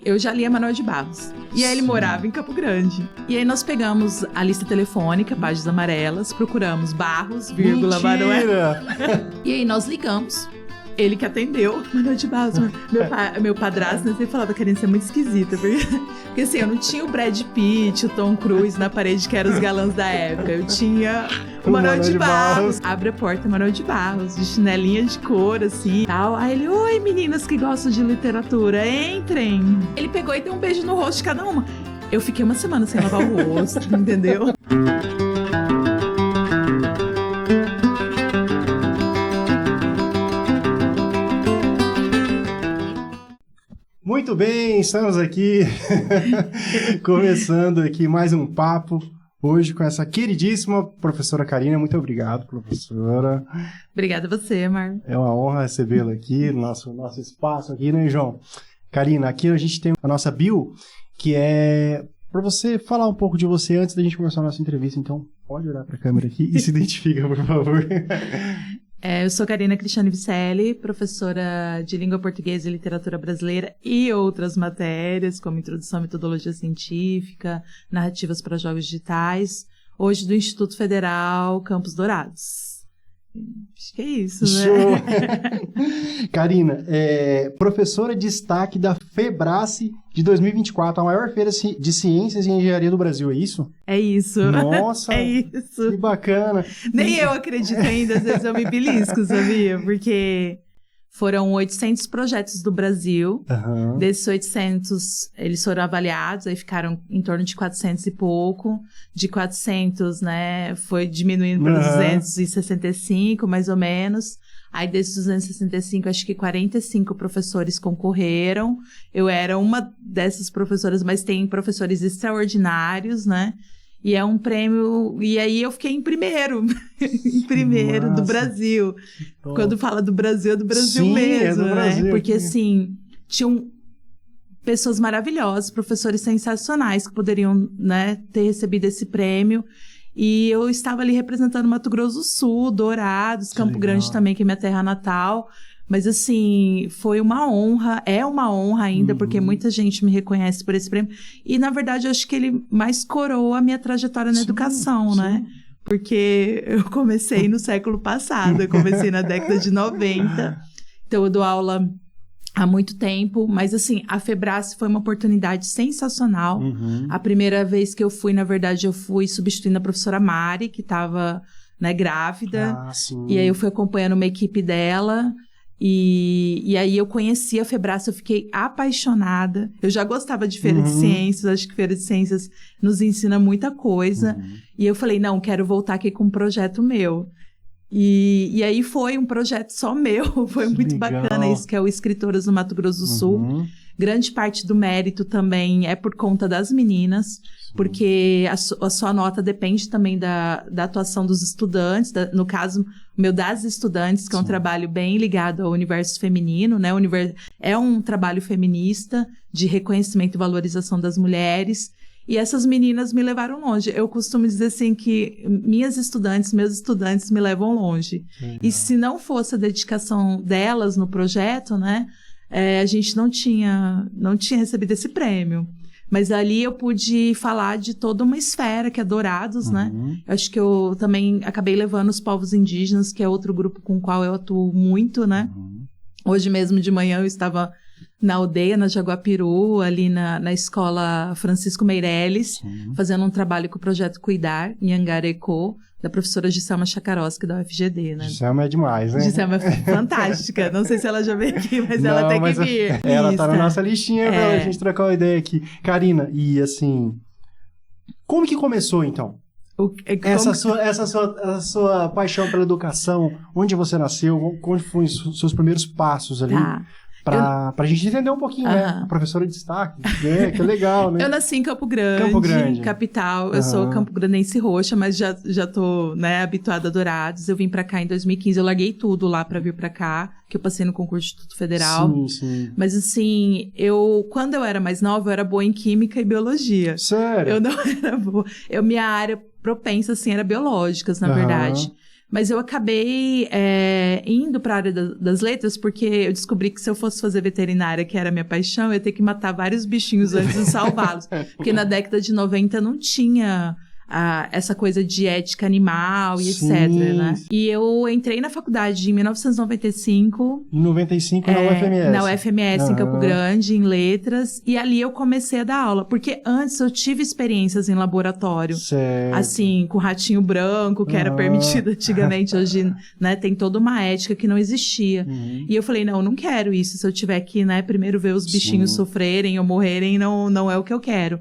eu já lia Manoel de Barros. E aí ele morava em Campo Grande. E aí nós pegamos a lista telefônica, páginas amarelas, procuramos Barros, vírgula, Manoel. E aí nós ligamos. Ele que atendeu, Manoel de Barros. Meu padrasto, né, sempre falava, Karine, você é muito esquisita. Porque assim, eu não tinha o Brad Pitt, o Tom Cruise na parede, que eram os galãs da época. Eu tinha o Manoel de Barros. Abre a porta, Manoel de Barros, de chinelinha de couro, assim, tal. Aí ele, oi, meninas que gostam de literatura, entrem. Ele pegou e deu um beijo no rosto de cada uma. Eu fiquei uma semana sem lavar o rosto, entendeu? Muito bem, estamos aqui começando aqui mais um papo hoje com essa queridíssima professora Karine. Muito obrigado, professora. Obrigada a você, Mar. É uma honra recebê-la aqui no nosso espaço aqui, né, João? Karine, aqui a gente tem a nossa bio, que é para você falar um pouco de você antes da gente começar a nossa entrevista. Então, pode olhar para a câmera aqui e se identifica, por favor. Eu sou Karina Cristiane Vicelli, professora de Língua Portuguesa e Literatura Brasileira e outras matérias, como Introdução à Metodologia Científica, Narrativas para Jogos Digitais, hoje do Instituto Federal Campos Dourados. Acho que é isso, né? Show! Karina, professora de destaque da FEBRACE de 2024, a maior feira de ciências e engenharia do Brasil, é isso? É isso. Nossa! É isso. Que bacana! Nem eu acredito ainda, às vezes eu me belisco, sabia? Porque foram 800 projetos do Brasil. Uhum. Desses 800, eles foram avaliados, aí ficaram em torno de 400 e pouco. De 400, né, foi diminuindo para 265, mais ou menos. Aí desses 265, acho que 45 professores concorreram. Eu era uma dessas professoras, mas tem professores extraordinários, né? E é um prêmio... E aí eu fiquei em primeiro. Em primeiro, do Brasil. Quando fala do Brasil, é do Brasil. Sim, mesmo, é do Brasil, né? Porque, assim, tinham pessoas maravilhosas, professores sensacionais que poderiam, né, ter recebido esse prêmio. E eu estava ali representando Mato Grosso do Sul, Dourados, Campo Grande também, que é minha terra natal. Mas, assim, foi uma honra, é uma honra ainda, porque muita gente me reconhece por esse prêmio. E, na verdade, eu acho que ele mais coroa a minha trajetória na educação, né? Porque eu comecei no século passado, eu comecei na década de 90. Então, eu dou aula há muito tempo, mas assim, a FEBRACE foi uma oportunidade sensacional. A primeira vez que eu fui, na verdade, eu fui substituindo a professora Mari, que estava, né, grávida. E aí eu fui acompanhando uma equipe dela. E aí eu conheci a FEBRACE, eu fiquei apaixonada. Eu já gostava de feira de ciências, acho que feira de ciências nos ensina muita coisa. E eu falei, não, quero voltar aqui com um projeto meu. E aí foi um projeto só meu, foi muito bacana isso, que é o Escritoras no Mato Grosso do Sul. Grande parte do mérito também é por conta das meninas, porque a sua nota depende também da atuação dos estudantes, no caso, o meu das estudantes, que é um trabalho bem ligado ao universo feminino, né? É um trabalho feminista de reconhecimento e valorização das mulheres. E essas meninas me levaram longe. Eu costumo dizer assim que meus estudantes me levam longe. E se não fosse a dedicação delas no projeto, né, a gente não tinha recebido esse prêmio. Mas ali eu pude falar de toda uma esfera que é Dourados, né? Eu acho que eu também acabei levando os povos indígenas, que é outro grupo com o qual eu atuo muito, né? Hoje mesmo de manhã eu estava na aldeia, na Jaguapiru, ali na escola Francisco Meireles, fazendo um trabalho com o projeto Cuidar, em Angarecô, da professora Giselma Chakarowski, da UFGD, né? Giselma é demais, né? Giselma é fantástica. Não sei se ela já veio aqui, mas ela tem que vir. Ela tá na nossa listinha pra gente trocar uma ideia aqui. Karina, e assim, como que começou, então? Essa sua paixão pela educação, onde você nasceu, onde foram os seus primeiros passos ali? Pra gente entender um pouquinho, né? A professora de destaque, né? Que é legal, né? Eu nasci em Campo Grande. Capital. Eu sou campo-grandense roxa, mas já tô, né, habituada a Dourados. Eu vim pra cá em 2015, eu larguei tudo lá pra vir pra cá, que eu passei no concurso do Instituto Federal. Sim. Mas assim, quando eu era mais nova, eu era boa em Química e Biologia. Sério? Eu não era boa. Minha área propensa, assim, era biológicas, na verdade. Mas eu acabei indo para a área das letras, porque eu descobri que se eu fosse fazer veterinária, que era a minha paixão, eu ia ter que matar vários bichinhos antes de salvá-los. Porque na década de 90 não tinha essa coisa de ética animal e etc, né? E eu entrei na faculdade em 1995. Em 95 na UFMS. Na UFMS, em Campo Grande, em letras. E ali eu comecei a dar aula. Porque antes eu tive experiências em laboratório. Certo. Assim, com ratinho branco, que era permitido antigamente. Hoje, né, tem toda uma ética que não existia. E eu falei, não quero isso. Se eu tiver que, né, primeiro ver os bichinhos sofrerem ou morrerem, não é o que eu quero.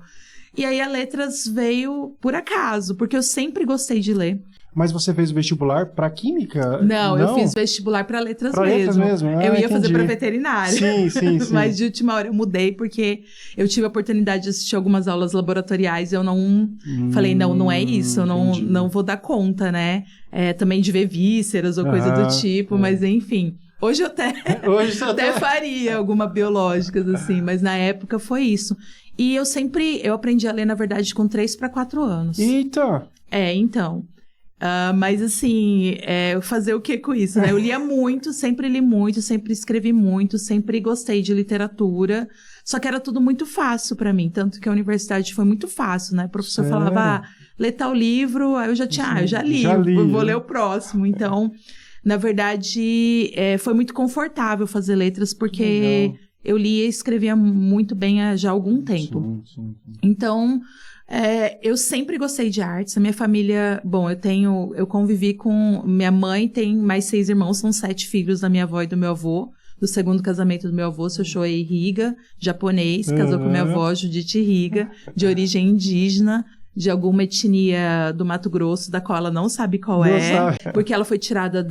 E aí a letras veio por acaso, porque eu sempre gostei de ler. Mas você fez o vestibular para química? Não, eu fiz vestibular para letras mesmo. Letras mesmo? Eu ia fazer para veterinária. Sim. Mas de última hora eu mudei porque eu tive a oportunidade de assistir algumas aulas laboratoriais e eu não... Falei, não é isso, eu não vou dar conta, né? Também de ver vísceras ou coisa do tipo, mas enfim... Hoje eu até faria alguma biológicas, assim, mas na época foi isso. E eu aprendi a ler, na verdade, com 3 para 4 anos. Eita! Então. Mas assim, fazer o que com isso, né? Eu lia muito, sempre li muito, sempre escrevi muito, sempre gostei de literatura. Só que era tudo muito fácil para mim, tanto que a universidade foi muito fácil, né? O professor falava, lê tal livro, aí eu já tinha, eu já li, vou ler o próximo. Então... Na verdade, foi muito confortável fazer letras, porque eu lia e escrevia muito bem já há algum tempo. Sim. Então, eu sempre gostei de artes. A minha família, bom, eu convivi com... Minha mãe tem mais 6 irmãos, são 7 filhos da minha avó e do meu avô. Do segundo casamento do meu avô, seu Shoei Higa, japonês, casou com minha avó, Judith Higa, de origem indígena, de alguma etnia do Mato Grosso, da qual ela não sabe qual porque ela foi tirada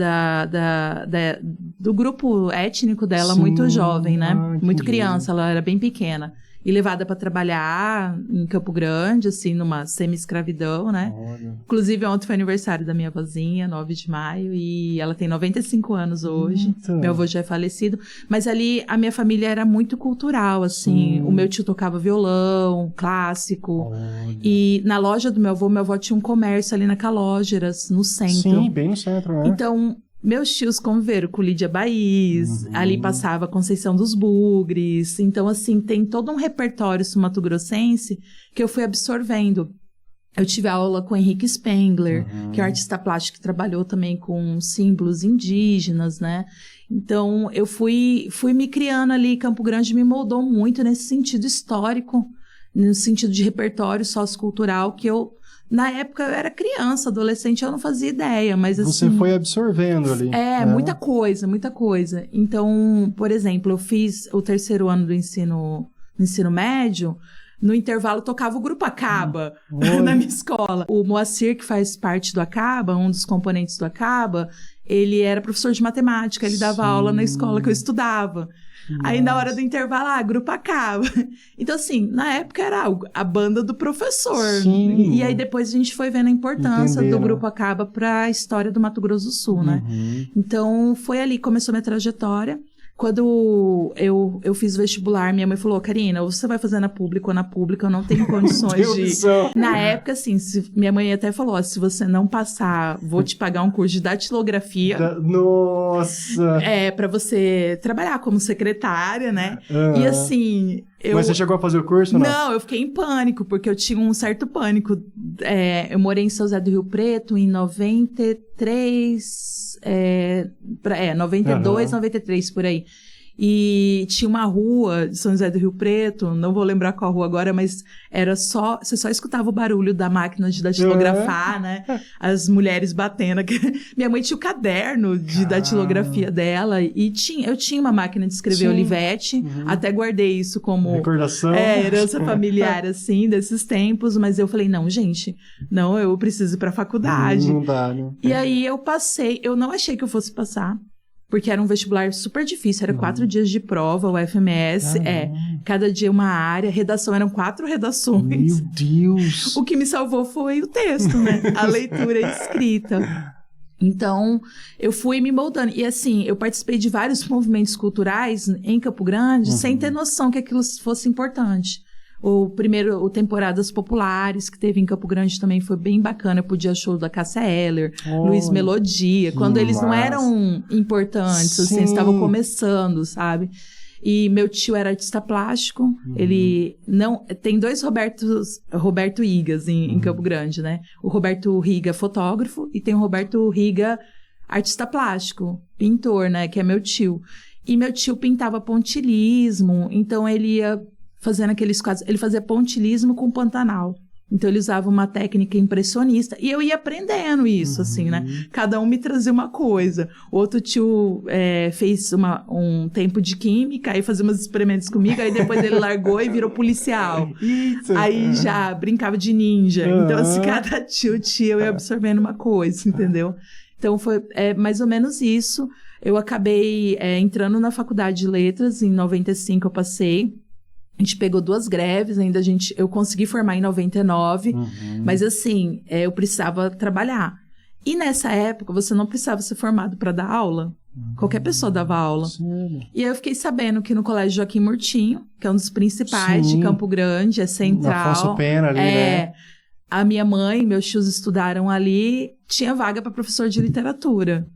do grupo étnico dela muito jovem, né? Muito criança, ela era bem pequena. E levada para trabalhar em Campo Grande, assim, numa semi-escravidão, né? Olha. Inclusive, ontem foi aniversário da minha avózinha, 9 de maio, e ela tem 95 anos hoje. Meu avô já é falecido. Mas ali, a minha família era muito cultural, assim. O meu tio tocava violão, clássico. Olha. E na loja do meu avô tinha um comércio ali na Calógeras, no centro. Sim, bem no centro, né? Então... Meus tios conviveram com Lídia Baís, ali passava Conceição dos Bugres. Então, assim, tem todo um repertório sumatogrossense que eu fui absorvendo. Eu tive aula com Henrique Spengler, que é um artista plástico que trabalhou também com símbolos indígenas, né? Então, eu fui me criando ali, Campo Grande me moldou muito nesse sentido histórico, no sentido de repertório sociocultural que eu... Na época, eu era criança, adolescente, eu não fazia ideia, mas assim... Você foi absorvendo ali. Muita coisa. Então, por exemplo, eu fiz o 3º ano do ensino médio, no intervalo tocava o Grupo Acaba na minha escola. O Moacir, que faz parte do Acaba, um dos componentes do Acaba, ele era professor de matemática, ele dava aula na escola que eu estudava. Aí, na hora do intervalo, Grupo Acaba. Então, assim, na época era a banda do professor. E aí, depois a gente foi vendo a importância do Grupo Acaba para a história do Mato Grosso do Sul, né? Então, foi ali que começou minha trajetória. Quando eu fiz o vestibular, minha mãe falou, Karina, ou você vai fazer na pública ou na pública, eu não tenho condições de... Na época, assim, minha mãe até falou, se você não passar, vou te pagar um curso de datilografia. Nossa! Pra você trabalhar como secretária, né? E assim... Mas você chegou a fazer o curso ou não? Não, eu fiquei em pânico, porque eu tinha um certo pânico. Eu morei em São José do Rio Preto em 93... 92, 93, por aí. E tinha uma rua de São José do Rio Preto, não vou lembrar qual rua agora, mas você só escutava o barulho da máquina de datilografar, né? As mulheres batendo. Minha mãe tinha o caderno de datilografia dela e eu tinha uma máquina de escrever Olivetti, até guardei isso como... Recordação. Herança familiar, assim, desses tempos, mas eu falei, não, gente, eu preciso ir pra faculdade. Não dá, né? E aí eu passei, eu não achei que eu fosse passar, porque era um vestibular super difícil, era 4 dias de prova, o FMS, cada dia uma área, redação, eram 4 redações. Meu Deus! O que me salvou foi o texto, né? A leitura e escrita. Então, eu fui me moldando. E assim, eu participei de vários movimentos culturais em Campo Grande, sem ter noção que aquilo fosse importante. O Temporadas Populares, que teve em Campo Grande também foi bem bacana. Eu podia show da Cássia Eller, Luiz Melodia, quando eles não eram importantes, assim, estavam começando, sabe? E meu tio era artista plástico, ele não... Tem 2 Roberto Rigas em Campo Grande, né? O Roberto Riga, fotógrafo, e tem o Roberto Riga, artista plástico, pintor, né? Que é meu tio. E meu tio pintava pontilhismo, então ele ia fazendo aqueles quadros... Ele fazia pontilhismo com Pantanal. Então, ele usava uma técnica impressionista. E eu ia aprendendo isso, assim, né? Cada um me trazia uma coisa. O outro tio fez um tempo de química, aí fazia uns experimentos comigo, aí depois ele largou e virou policial. Aí já brincava de ninja. Então, assim, cada tio eu ia absorvendo uma coisa, entendeu? Então, foi mais ou menos isso. Eu acabei entrando na faculdade de letras, em 95 eu passei. A gente pegou 2 greves, ainda eu consegui formar em 99, mas assim, eu precisava trabalhar. E nessa época, você não precisava ser formado para dar aula. Qualquer pessoa dava aula. Sim. E aí eu fiquei sabendo que no Colégio Joaquim Murtinho, que é um dos principais de Campo Grande, é central. Afonso Pena ali, né? A minha mãe e meus tios estudaram ali, tinha vaga para professor de literatura.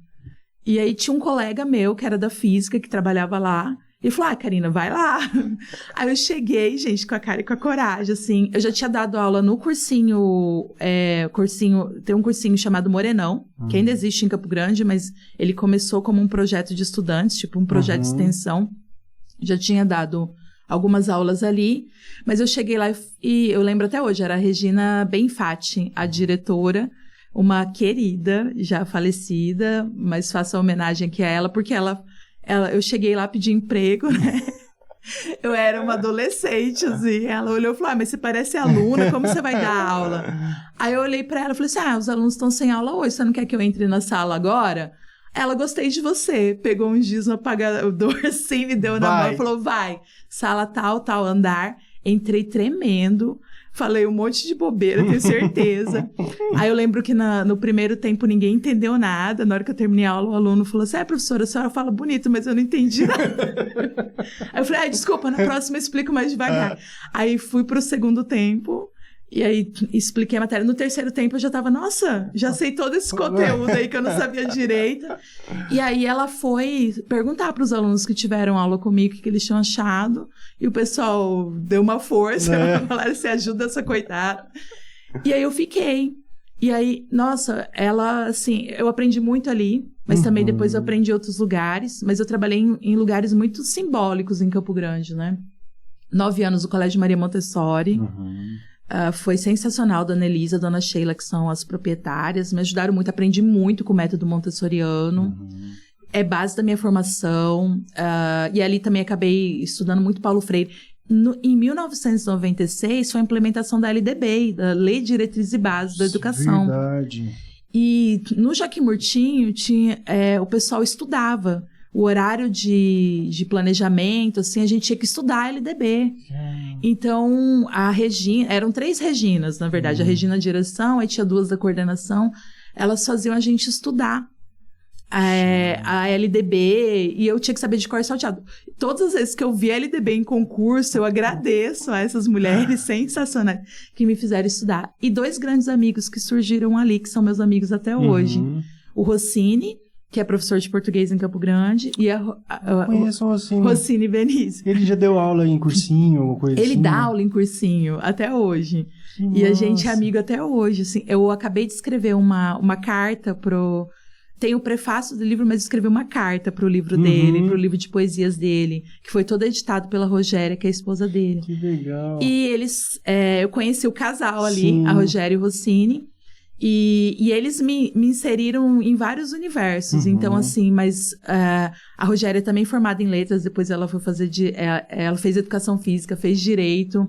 E aí tinha um colega meu, que era da física, que trabalhava lá. Ele falou, Karina, vai lá. Aí eu cheguei, gente, com a cara e com a coragem, assim. Eu já tinha dado aula no cursinho, tem um cursinho chamado Morenão, que ainda existe em Campo Grande, mas ele começou como um projeto de estudantes, tipo um projeto de extensão. Já tinha dado algumas aulas ali, mas eu cheguei lá e eu lembro até hoje, era a Regina Benfatti, a diretora, uma querida, já falecida, mas faço a homenagem aqui a ela, porque eu cheguei lá pedir emprego, né? Eu era uma adolescente, assim. Ela olhou e falou, mas você parece aluna, como você vai dar aula? Aí eu olhei pra ela e falei assim, os alunos estão sem aula hoje, você não quer que eu entre na sala agora? Ela, gostei de você. Pegou um giz no apagador, assim, me deu na mão e falou, vai. Sala tal andar. Entrei tremendo. Falei um monte de bobeira, tenho certeza. Aí eu lembro que no primeiro tempo ninguém entendeu nada. Na hora que eu terminei a aula, o aluno falou assim, professora, a senhora fala bonito, mas eu não entendi nada. Aí eu falei, desculpa, na próxima eu explico mais devagar. Aí fui pro segundo tempo, e aí expliquei a matéria. No terceiro tempo eu já tava, nossa, já sei todo esse conteúdo aí que eu não sabia direito. E aí ela foi perguntar pros alunos que tiveram aula comigo o que eles tinham achado. E o pessoal deu uma força, falaram, você ajuda essa coitada. E aí eu fiquei. E aí, nossa, ela, assim, eu aprendi muito ali, mas também depois eu aprendi em outros lugares. Mas eu trabalhei em lugares muito simbólicos em Campo Grande, né? 9 anos no Colégio Maria Montessori. Foi sensacional, Dona Elisa, Dona Sheila, que são as proprietárias. Me ajudaram muito, aprendi muito com o método montessoriano. É base da minha formação. E ali também acabei estudando muito Paulo Freire. Em 1996, foi a implementação da LDB, da Lei de Diretrizes e Bases da Educação. Verdade. E no Joaquim Murtinho, o pessoal estudava. O horário de planejamento, assim, a gente tinha que estudar a LDB. Então, a Regina... Eram 3 Reginas, na verdade. A Regina direção, aí tinha 2 da coordenação. Elas faziam a gente estudar a LDB, e eu tinha que saber de cor e salteado. Todas as vezes que eu vi a LDB em concurso, eu agradeço a essas mulheres sensacionais que me fizeram estudar. E 2 grandes amigos que surgiram ali, que são meus amigos até hoje. O Rossini, que é professor de português em Campo Grande, e conheço o Rossini. Rossini Benício. Ele já deu aula em cursinho, alguma coisa Ele assim? dá aula em cursinho, até hoje. E a gente é amigo até hoje, assim. Eu acabei de escrever uma carta Tem o prefácio do livro, mas escrevi uma carta pro livro dele, pro livro de poesias dele, que foi todo editado pela Rogéria, que é a esposa dele. Que legal. E eu conheci o casal ali, a Rogéria e o Rossini, e eles me inseriram em vários universos. Então, assim, mas a Rogéria também formada em letras, depois ela foi fazer ela fez educação física, fez direito.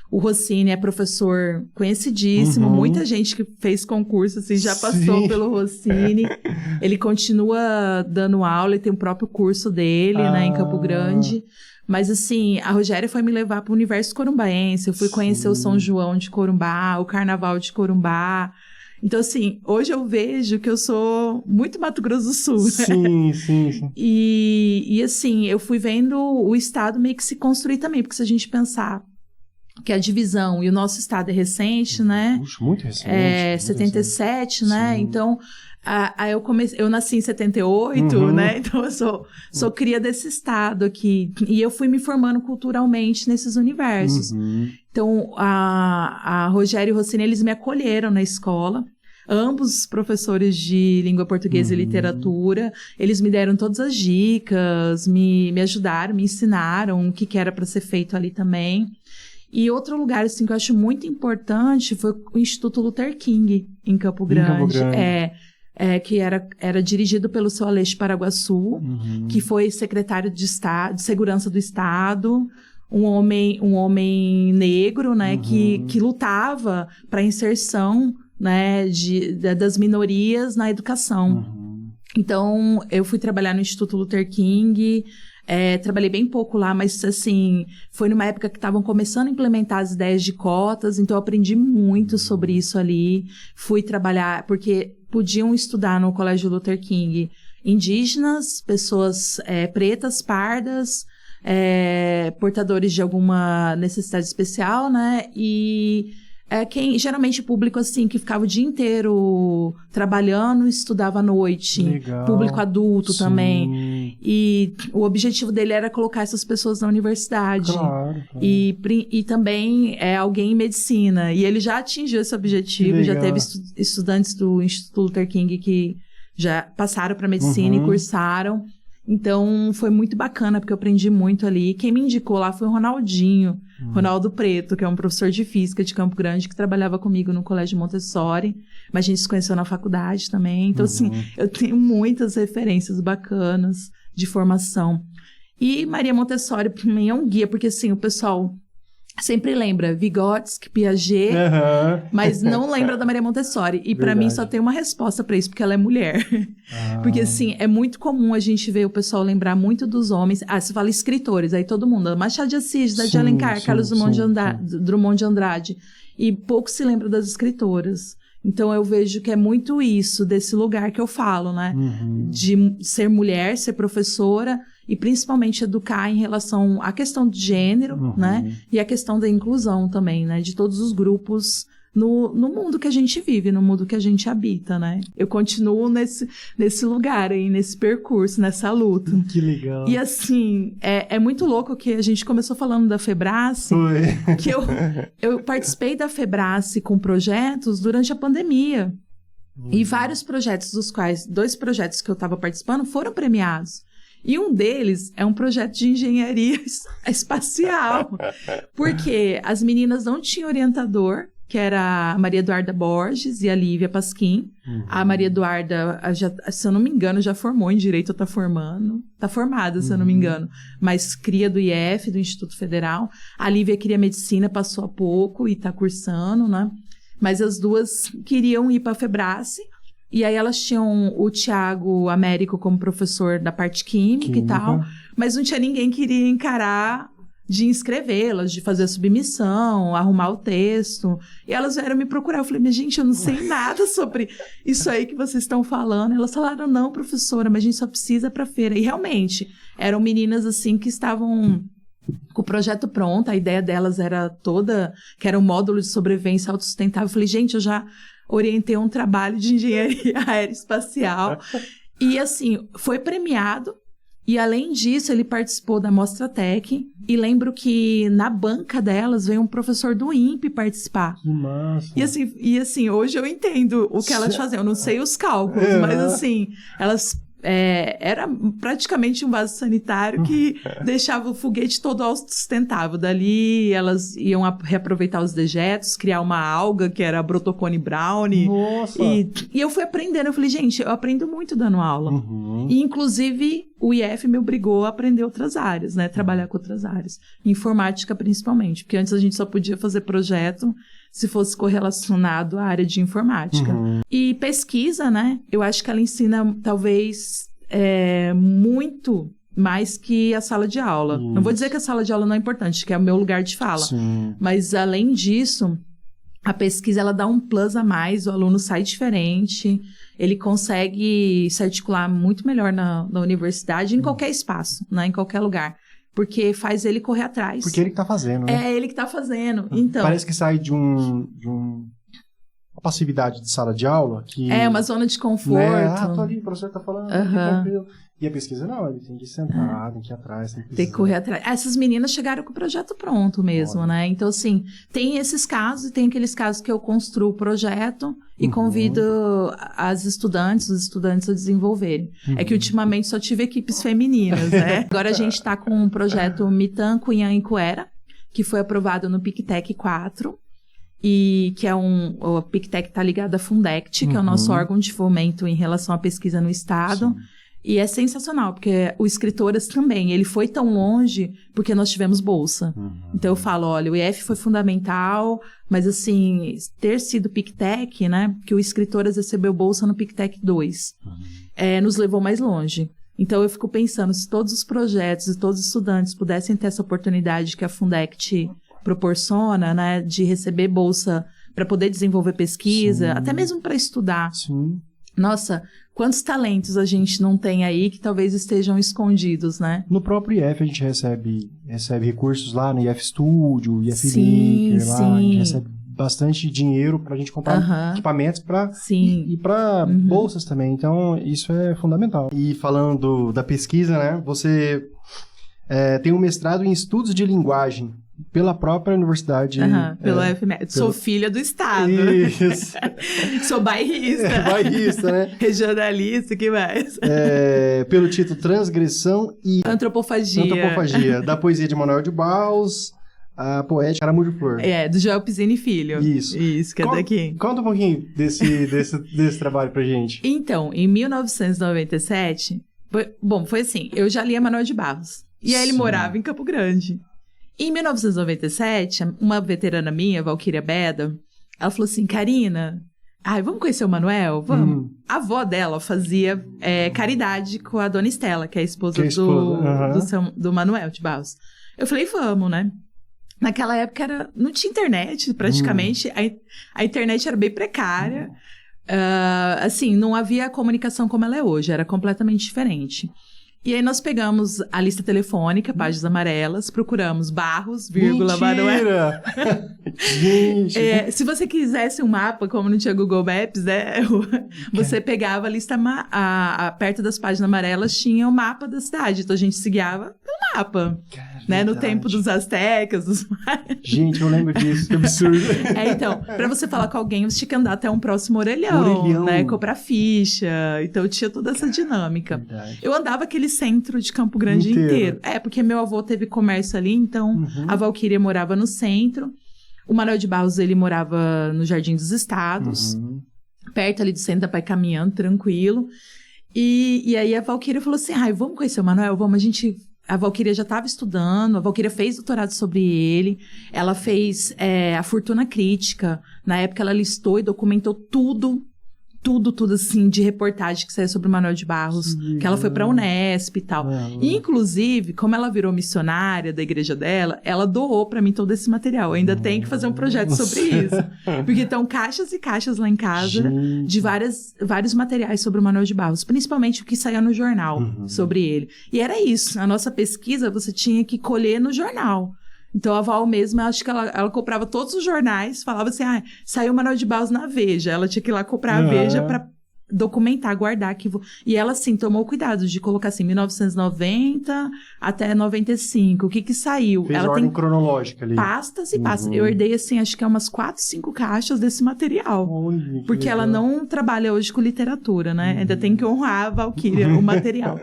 O Rossini é professor conhecidíssimo, muita gente que fez concurso, assim, já passou pelo Rossini. Ele continua dando aula e tem o próprio curso dele, né, em Campo Grande. Mas, assim, a Rogéria foi me levar para o universo corumbaense. Eu fui conhecer o São João de Corumbá, o Carnaval de Corumbá. Então, assim, hoje eu vejo que eu sou muito Mato Grosso do Sul, né? Sim. E assim, eu fui vendo o estado meio que se construir também, porque se a gente pensar que a divisão, e o nosso estado é recente, né? Puxa, muito recente. 77, né? Sim. Então, eu nasci em 78, né? Então, eu sou cria desse estado aqui. E eu fui me formando culturalmente nesses universos. Então, a Rogério e o Rossini, eles me acolheram na escola. Ambos professores de língua portuguesa e literatura, eles me deram todas as dicas, me ajudaram, me ensinaram o que era para ser feito ali também. E outro lugar, assim, que eu acho muito importante foi o Instituto Luther King, em Campo Grande. Que era dirigido pelo seu Aleixo Paraguaçu, que foi secretário de Segurança do Estado, um homem negro, né, que lutava para a inserção, né, das minorias na educação. Então, eu fui trabalhar no Instituto Luther King, trabalhei bem pouco lá, mas, assim, foi numa época que estavam começando a implementar as ideias de cotas, então eu aprendi muito sobre isso ali. Fui trabalhar, porque podiam estudar no Colégio Luther King indígenas, pessoas pretas, pardas, portadores de alguma necessidade especial, né, e geralmente público, assim, que ficava o dia inteiro trabalhando, estudava à noite. Legal. Público adulto também. E o objetivo dele era colocar essas pessoas na universidade. Claro. E também alguém em medicina. E ele já atingiu esse objetivo, já teve estudantes do Instituto Luther King que já passaram para medicina e cursaram. Então, foi muito bacana, porque eu aprendi muito ali. Quem me indicou lá foi o Ronaldo Preto, que é um professor de física de Campo Grande, que trabalhava comigo no Colégio Montessori, mas a gente se conheceu na faculdade também. Então, assim, eu tenho muitas referências bacanas de formação. E Maria Montessori, para mim, é um guia, porque, assim, o pessoal sempre lembra Vygotsky, Piaget, mas não lembra da Maria Montessori. E para mim só tem uma resposta para isso, porque ela é mulher. Porque, assim, é muito comum a gente ver o pessoal lembrar muito dos homens. Você fala escritores, aí todo mundo, Machado de Assis, José de Alencar, Carlos Drummond de Andrade. E pouco se lembra das escritoras. Então, eu vejo que é muito isso, desse lugar que eu falo, né? De ser mulher, ser professora e principalmente educar em relação à questão de gênero, né? E a questão da inclusão também, né? De todos os grupos no mundo que a gente vive, no mundo que a gente habita, né? Eu continuo nesse lugar aí, nesse percurso, nessa luta. Que legal. E assim, é muito louco que a gente começou falando da Febrace. Foi. Que eu participei da Febrace com projetos durante a pandemia. E vários projetos, dos quais 2 projetos que eu estava participando foram premiados. E um deles é um projeto de engenharia espacial. Porque as meninas não tinham orientador, que era a Maria Eduarda Borges e a Lívia Pasquim. A Maria Eduarda, se eu não me engano, já formou em Direito, ou tá formando. Tá formada, se eu não me engano. Mas cria do IF, do Instituto Federal. A Lívia queria Medicina, passou há pouco e tá cursando, né? Mas as duas queriam ir para a Febrace. E aí elas tinham o Tiago Américo como professor da parte química e tal. Mas não tinha ninguém que queria encarar de inscrevê-las, de fazer a submissão, arrumar o texto. E elas vieram me procurar. Eu falei, mas gente, eu não sei nada sobre isso aí que vocês estão falando. Elas falaram, não, professora, mas a gente só precisa para a feira. E realmente, eram meninas assim que estavam com o projeto pronto. A ideia delas era toda, que era um módulo de sobrevivência autossustentável. Eu falei, gente, eu já orientei um trabalho de engenharia aeroespacial. E assim, foi premiado. E, além disso, ele participou da Mostra Tech. E lembro que, na banca delas, veio um professor do INPE participar. Que massa! E assim, hoje eu entendo o que elas faziam. Eu não sei os cálculos, mas, assim, elas... era praticamente um vaso sanitário que deixava o foguete todo autossustentável. Dali, elas iam reaproveitar os dejetos, criar uma alga, que era a Brotocone brownie. Nossa! E eu fui aprendendo. Eu falei, gente, eu aprendo muito dando aula. E, inclusive, o IF me obrigou a aprender outras áreas, né? Trabalhar com outras áreas. Informática, principalmente. Porque antes a gente só podia fazer projeto se fosse correlacionado à área de informática. E pesquisa, né? Eu acho que ela ensina, talvez, muito mais que a sala de aula. Não vou dizer que a sala de aula não é importante, que é o meu lugar de fala. Sim. Mas, além disso, a pesquisa, ela dá um plus a mais, o aluno sai diferente, ele consegue se articular muito melhor na universidade, em qualquer espaço, né? Em qualquer lugar. porque faz ele correr atrás. Porque ele que tá fazendo, né? É ele que tá fazendo, então... Parece que sai de uma passividade de sala de aula que... É, uma zona de conforto. Né? Tô ali, o professor tá falando, tranquilo. E a pesquisa não, ele tem que sentar, tem que ir atrás, tem que correr atrás. Essas meninas chegaram com o projeto pronto mesmo, né? Então, assim, tem esses casos e tem aqueles casos que eu construo o projeto e convido as estudantes, os estudantes a desenvolverem. É que ultimamente só tive equipes femininas, né? Agora a gente tá com um projeto Mitan Cunhã em Cuera, que foi aprovado no PicTech 4. E que é o PicTech tá ligado à Fundect, que é o nosso órgão de fomento em relação à pesquisa no estado. Sim. E é sensacional, porque o Escritoras também, ele foi tão longe porque nós tivemos bolsa. Então eu falo, olha, o IF foi fundamental, mas assim, ter sido PicTech, né, que o Escritoras recebeu bolsa no PicTech 2, nos levou mais longe. Então eu fico pensando, se todos os projetos e todos os estudantes pudessem ter essa oportunidade que a Fundect proporciona, né, de receber bolsa para poder desenvolver pesquisa, até mesmo para estudar. Sim. Nossa, quantos talentos a gente não tem aí que talvez estejam escondidos, né? No próprio IF a gente recebe recursos lá no IF Studio, IF Linker, lá, a gente recebe bastante dinheiro para a gente comprar equipamentos e para bolsas também, então isso é fundamental. E falando da pesquisa, né, você tem um mestrado em estudos de linguagem pela própria universidade. Pelo UFMS. Sou filha do estado. Isso. Sou bairrista. Bairrista, né? Regionalista, o que mais? Pelo título Transgressão e Antropofagia. Da poesia de Manuel de Barros, a poética Araújo Flor. Do Joel Pizzini Filho. Isso, que é daqui. Conta um pouquinho desse trabalho pra gente. Então, em 1997, foi assim, eu já lia Manuel de Barros. E aí ele morava em Campo Grande. Em 1997, uma veterana minha, Valquíria Beda, ela falou assim, Karina, vamos conhecer o Manuel? Vamos. A avó dela fazia caridade com a dona Estela, que é a esposa do Manuel de Barros. Eu falei, vamos, né? Naquela época não tinha internet, praticamente. A internet era bem precária. Assim, não havia comunicação como ela é hoje, era completamente diferente. E aí nós pegamos a lista telefônica, páginas amarelas, procuramos Barros, Manuel. Gente! Se você quisesse um mapa, como não tinha Google Maps, né? Você pegava a lista, perto das páginas amarelas tinha o mapa da cidade. Então a gente se guiava pelo mapa. Né? No tempo dos astecas, dos maias. Gente, eu lembro disso, que absurdo. Então, pra você falar com alguém, você tinha que andar até um próximo orelhão. Né? Comprar ficha. Então tinha toda essa dinâmica. Verdade. Eu andava aquele centro de Campo Grande inteiro. Porque meu avô teve comércio ali, então a Valquíria morava no centro. O Manuel de Barros, ele morava no Jardim dos Estados, perto ali do centro, da Pai caminhando, tranquilo. E aí a Valquíria falou assim, vamos conhecer o Manuel? Vamos, a Valquíria já estava estudando, a Valquíria fez doutorado sobre ele, ela fez a Fortuna Crítica, na época ela listou e documentou tudo assim, de reportagem que saiu sobre o Manuel de Barros, que ela foi pra Unesp e tal. E, inclusive, como ela virou missionária da igreja dela, ela doou pra mim todo esse material. Eu ainda tenho que fazer um projeto sobre isso. Porque estão caixas e caixas lá em casa de vários materiais sobre o Manuel de Barros, principalmente o que saía no jornal sobre ele. E era isso, a nossa pesquisa você tinha que colher no jornal. Então, a Val mesmo, acho que ela comprava todos os jornais, falava assim, saiu o Manuel de Barros na Veja. Ela tinha que ir lá comprar a Veja para documentar, guardar. E ela, assim, tomou cuidado de colocar, assim, 1990 até 95. O que saiu? Fez ela ordem tem cronológica ali. Pastas e pastas. Eu herdei, assim, acho que é umas 4, 5 caixas desse material. Porque ela não trabalha hoje com literatura, né? Ainda tem que honrar a Valquíria, o material.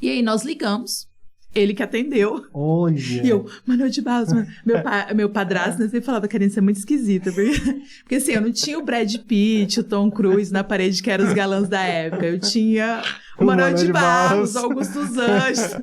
E aí, nós ligamos. Ele que atendeu. Olha. E eu, Manuel de Barros, meu padrasto, né, sempre falava, Karina, você é muito esquisita. Porque assim, eu não tinha o Brad Pitt, o Tom Cruise na parede, que eram os galãs da época. Eu tinha o Manuel de Barros, o Augusto dos Anjos.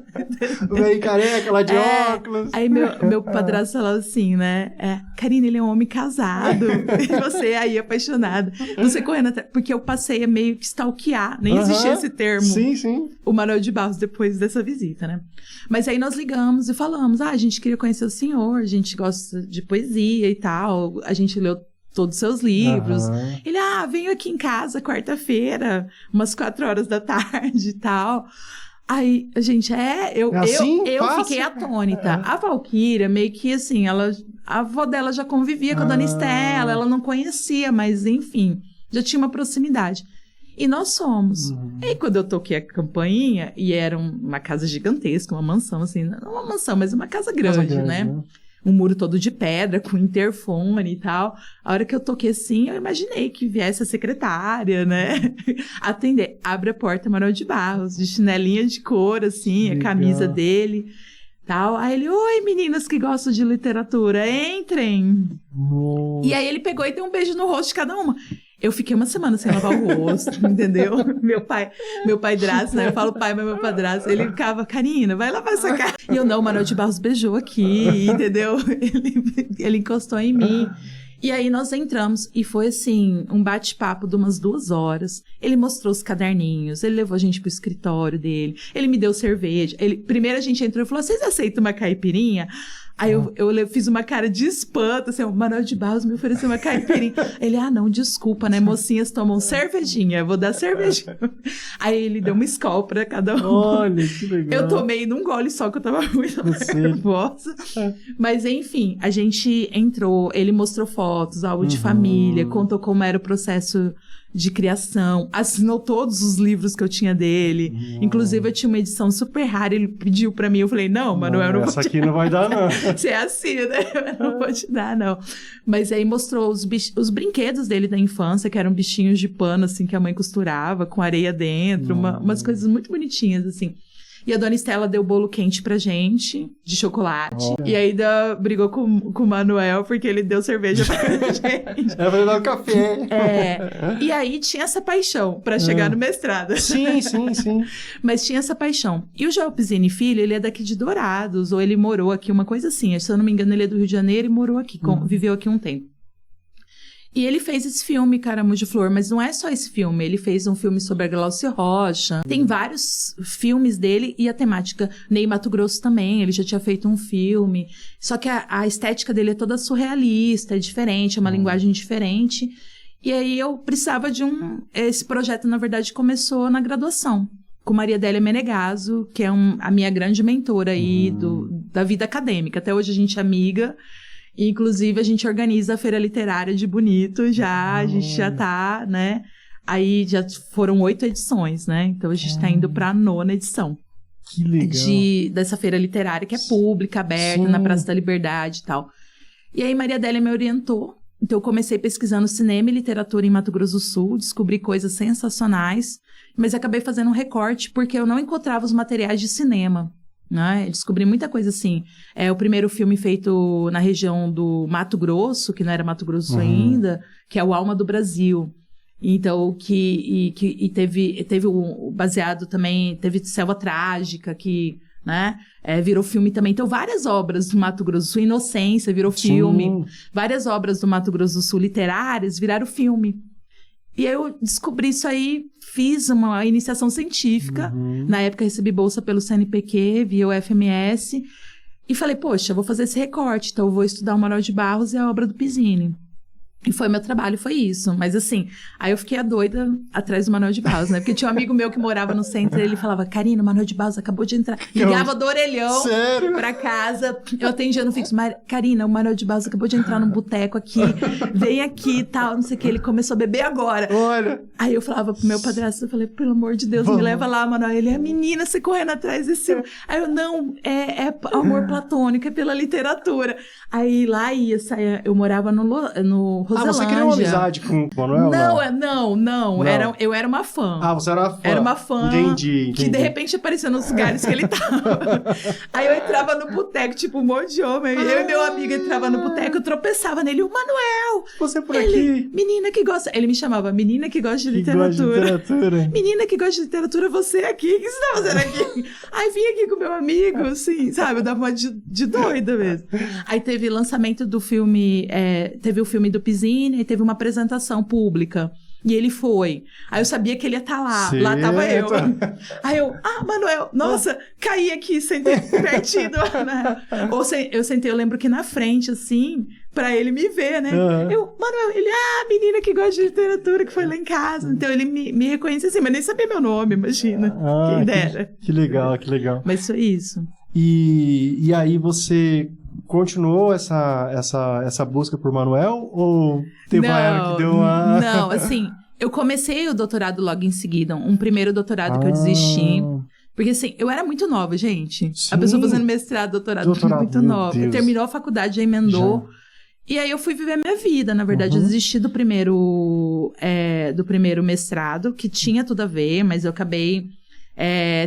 O velho careca lá de óculos. Aí meu padrasto falava assim, né? Karina, ele é um homem casado. E você aí, apaixonada. Você correndo até... Porque eu passei a meio que stalkear. Nem existia esse termo. Sim. O Manuel de Barros depois dessa visita, né? Mas aí nós ligamos e falamos, a gente queria conhecer o senhor, a gente gosta de poesia e tal, a gente leu todos os seus livros. Ele, venho aqui em casa quarta-feira, umas 4 horas da tarde e tal. Aí, gente, eu fiquei atônita. A Valquíria, meio que assim, a avó dela já convivia com a Dona Estela, ela não conhecia, mas enfim, já tinha uma proximidade. E nós somos. E aí, quando eu toquei a campainha, e era uma casa gigantesca, uma mansão, assim, não uma mansão, mas uma casa grande, né? Um muro todo de pedra, com interfone e tal. A hora que eu toquei assim, eu imaginei que viesse a secretária, né? Atender. Abre a porta, Manuel de Barros, de chinelinha de couro, assim, a camisa dele, tal. Aí ele, oi, meninas que gostam de literatura, entrem. Nossa. E aí ele pegou e deu um beijo no rosto de cada uma. Eu fiquei uma semana sem lavar o rosto, entendeu? Meu padrasto, né? Eu falo pai, mas meu padrasto, ele ficava, Karina, vai lavar essa cara. E eu, não, o Manuel de Barros beijou aqui, entendeu? Ele encostou em mim. E aí nós entramos e foi assim, um bate-papo de umas 2 horas. Ele mostrou os caderninhos, ele levou a gente pro escritório dele, ele me deu cerveja. Primeiro a gente entrou e falou, vocês aceitam uma caipirinha? Aí eu fiz uma cara de espanto, assim, o Manuel de Barros me ofereceu uma caipirinha. Ele, não, desculpa, né, mocinhas tomam cervejinha, eu vou dar cervejinha. Aí ele deu uma Skol pra cada um. Olha, que legal. Eu tomei num gole só, que eu tava muito nervosa. Mas enfim, a gente entrou, ele mostrou fotos, álbum de família, contou como era o processo de criação, assinou todos os livros que eu tinha dele. Inclusive, eu tinha uma edição super rara, ele pediu pra mim, eu falei, não, Manuel, não vou essa aqui não vai dar, não. Você é assim, né? Eu não vou te dar, não. Mas aí mostrou os brinquedos dele da infância, que eram bichinhos de pano, assim, que a mãe costurava, com areia dentro, umas coisas muito bonitinhas, assim. E a Dona Estela deu bolo quente pra gente, de chocolate. E aí brigou com o Manuel, porque ele deu cerveja pra gente. Ela vai dar um café. E aí tinha essa paixão pra chegar no mestrado. Sim. Mas tinha essa paixão. E o Joel Pizzini Filho, ele é daqui de Dourados, ou ele morou aqui, uma coisa assim. Se eu não me engano, ele é do Rio de Janeiro e morou aqui, viveu aqui um tempo. E ele fez esse filme, Caramujo de Flor, mas não é só esse filme. Ele fez um filme sobre a Glaucia Rocha. Tem vários filmes dele e a temática. Ney Matogrosso também, ele já tinha feito um filme. Só que a estética dele é toda surrealista, é diferente, é uma linguagem diferente. E aí eu precisava de esse projeto, na verdade, começou na graduação. Com Maria Adélia Menegaso, que é a minha grande mentora aí da vida acadêmica. Até hoje a gente é amiga. Inclusive, a gente organiza a Feira Literária de Bonito já, a gente já tá, né? Aí já foram 8 edições, né? Então, a gente tá indo pra 9ª edição. Que legal. Dessa Feira Literária, que é pública, aberta, na Praça da Liberdade e tal. E aí, Maria Adélia me orientou. Então, eu comecei pesquisando cinema e literatura em Mato Grosso do Sul, descobri coisas sensacionais, mas acabei fazendo um recorte porque eu não encontrava os materiais de cinema. Né? Descobri muita coisa assim. O primeiro filme feito na região do Mato Grosso, que não era Mato Grosso ainda, que é o Alma do Brasil. Então, teve o baseado também, teve Selva Trágica, que, né, virou filme também. Então, várias obras do Mato Grosso do Sul, Inocência virou filme. Várias obras do Mato Grosso do Sul literárias viraram filme. E aí eu descobri isso aí, fiz uma iniciação científica. Na época recebi bolsa pelo CNPq, via o FMS. E falei, poxa, vou fazer esse recorte. Então eu vou estudar o Manuel de Barros e a obra do Pizzini. E foi meu trabalho, foi isso. Mas assim, aí eu fiquei a doida atrás do Manuel de Barros, né? Porque tinha um amigo meu que morava no centro e ele falava, Karina, o Manuel de Barros acabou de entrar. Ligava do orelhão pra casa. Eu atendia no fixo, Karina, o Manuel de Barros acabou de entrar num boteco aqui. Vem aqui e tal, não sei o que. Ele começou a beber agora. Olha. Aí eu falava pro meu padrasto, eu falei, pelo amor de Deus, me leva lá, Manuel. Ele, a menina, você correndo atrás desse... Aí eu, não, é amor platônico, é pela literatura. Aí lá eu morava no Roselândia. Você criou uma amizade com o Manuel? Não. Eu era uma fã. Você era fã. Era uma fã. Entendi. Que de repente apareceu nos lugares que ele tava. Aí eu entrava no boteco, tipo, um monte de homem. Eu e meu amigo entrava no boteco, eu tropeçava nele. O Manuel! Você por aqui? Menina que gosta... Ele me chamava, menina que gosta de literatura. Menina que gosta de literatura, você aqui. O que você tá fazendo aqui? Aí vim aqui com meu amigo, assim, sabe? Eu dava uma de doida mesmo. Aí teve lançamento do filme... teve o filme do Pizzini, e teve uma apresentação pública E ele foi. Aí eu sabia que ele ia estar lá. Sim. Lá tava eu. Aí eu, Manuel, nossa, caí aqui, sentei pertinho. Né? Eu lembro que na frente, assim, pra ele me ver, né? Eu, Manuel, ele, menina que gosta de literatura, que foi lá em casa. Então ele me reconhece assim, mas nem sabia meu nome, imagina. Quem dera. Que legal, que legal. Mas foi isso. E aí você continuou essa busca por Manuel? Ou teve uma época que deu uma... Não, assim, eu comecei o doutorado logo em seguida. Um primeiro doutorado que eu desisti. Porque, assim, eu era muito nova, gente. Sim. A pessoa fazendo mestrado, doutorado muito nova. Deus. Terminou a faculdade, já emendou. Já. E aí eu fui viver a minha vida. Na verdade, eu desisti do primeiro mestrado, que tinha tudo a ver, mas eu acabei...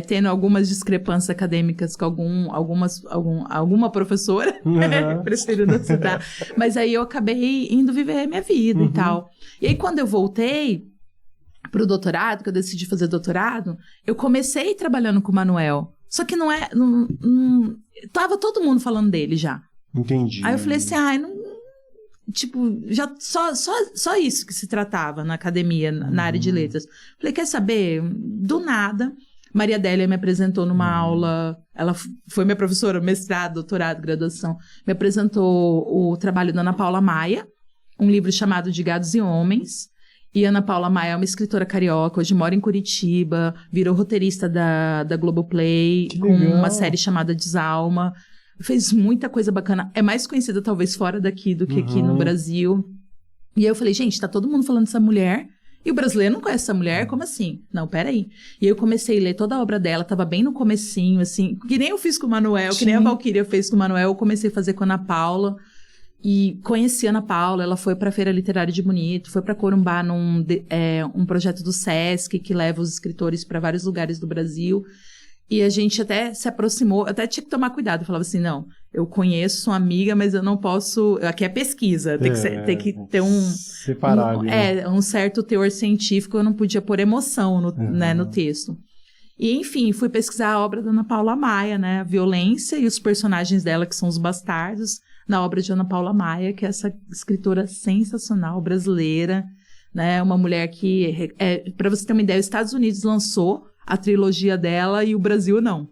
tendo algumas discrepâncias acadêmicas com alguma professora, prefiro não citar, mas aí eu acabei indo viver a minha vida e tal. E aí quando eu voltei pro doutorado, que eu decidi fazer doutorado, eu comecei trabalhando com o Manuel, só que tava todo mundo falando dele já. Entendi. Aí eu falei assim, já só isso que se tratava na academia, na área de letras. Falei, quer saber? Do nada, Maria Adélia me apresentou numa aula, ela foi minha professora, mestrado, doutorado, graduação, me apresentou o trabalho da Ana Paula Maia, um livro chamado De Gados e Homens, e Ana Paula Maia é uma escritora carioca, hoje mora em Curitiba, virou roteirista da Globoplay, com uma série chamada Desalma, fez muita coisa bacana, é mais conhecida talvez fora daqui do que aqui no Brasil, e aí eu falei, gente, tá todo mundo falando dessa mulher, e o brasileiro não conhece essa mulher, como assim? Não, peraí. E aí eu comecei a ler toda a obra dela, tava bem no comecinho, assim, que nem eu fiz com o Manuel, que nem a Valquíria fez com o Manuel, eu comecei a fazer com a Ana Paula, e conheci a Ana Paula, ela foi pra Feira Literária de Bonito, foi pra Corumbá um projeto do Sesc, que leva os escritores para vários lugares do Brasil, e a gente até se aproximou, até tinha que tomar cuidado, eu falava assim, não, eu conheço sua amiga, mas eu não posso, aqui é pesquisa, tem que ter separar, um certo teor científico, eu não podia pôr emoção no texto. E, enfim, fui pesquisar a obra da Ana Paula Maia, né, a violência e os personagens dela, que são os bastardos, na obra de Ana Paula Maia, que é essa escritora sensacional, brasileira, né, uma mulher que, para você ter uma ideia, os Estados Unidos lançou a trilogia dela e o Brasil não,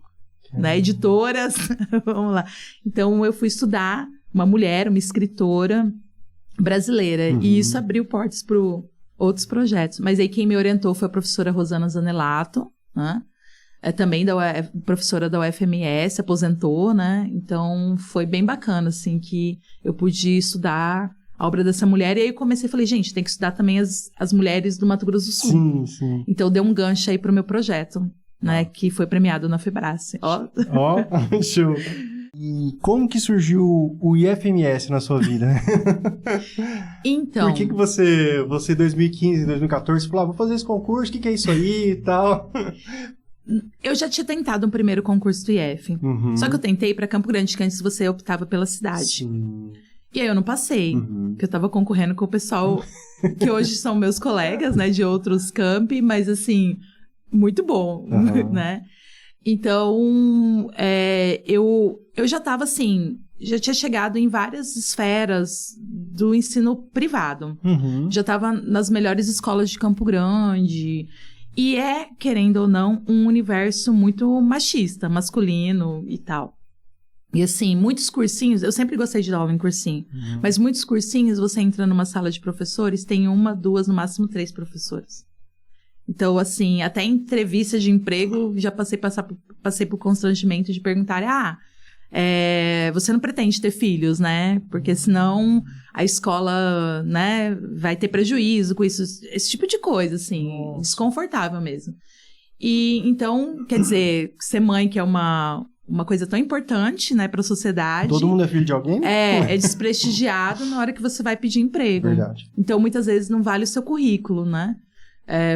né, editoras, vamos lá. Então, eu fui estudar uma mulher, uma escritora brasileira, e isso abriu portas para outros projetos. Mas aí quem me orientou foi a professora Rosana Zanelato, né, também professora da UFMS, aposentou, né, então foi bem bacana, assim, que eu pude estudar a obra dessa mulher, e aí eu comecei e falei, gente, tem que estudar também as mulheres do Mato Grosso do Sul. Sim. Então deu um gancho aí pro meu projeto, né, que foi premiado na Febrace. Ó, show. E como que surgiu o IFMS na sua vida? Então... Por que você em 2015, 2014, falou, vou fazer esse concurso, o que é isso aí e tal? Eu já tinha tentado um primeiro concurso do IF, só que eu tentei para Campo Grande, que antes você optava pela cidade. Sim. E aí eu não passei, porque eu tava concorrendo com o pessoal que hoje são meus colegas, né, de outros campi, mas assim, muito bom, né? Então, eu já tava assim, já tinha chegado em várias esferas do ensino privado. Já tava nas melhores escolas de Campo Grande. E querendo ou não, um universo muito machista, masculino e tal. E assim, muitos cursinhos, eu sempre gostei de dar aula em cursinho, mas muitos cursinhos, você entra numa sala de professores, tem 1, 2, no máximo 3 professoras. Então, assim, até em entrevista de emprego, já passei por constrangimento de perguntar, você não pretende ter filhos, né? Porque senão a escola, né, vai ter prejuízo com isso, esse tipo de coisa, assim, desconfortável mesmo. E, então, quer dizer, ser mãe, que é uma coisa tão importante, né, para a sociedade. Todo mundo é filho de alguém? É desprestigiado na hora que você vai pedir emprego. Verdade. Então, muitas vezes não vale o seu currículo, né?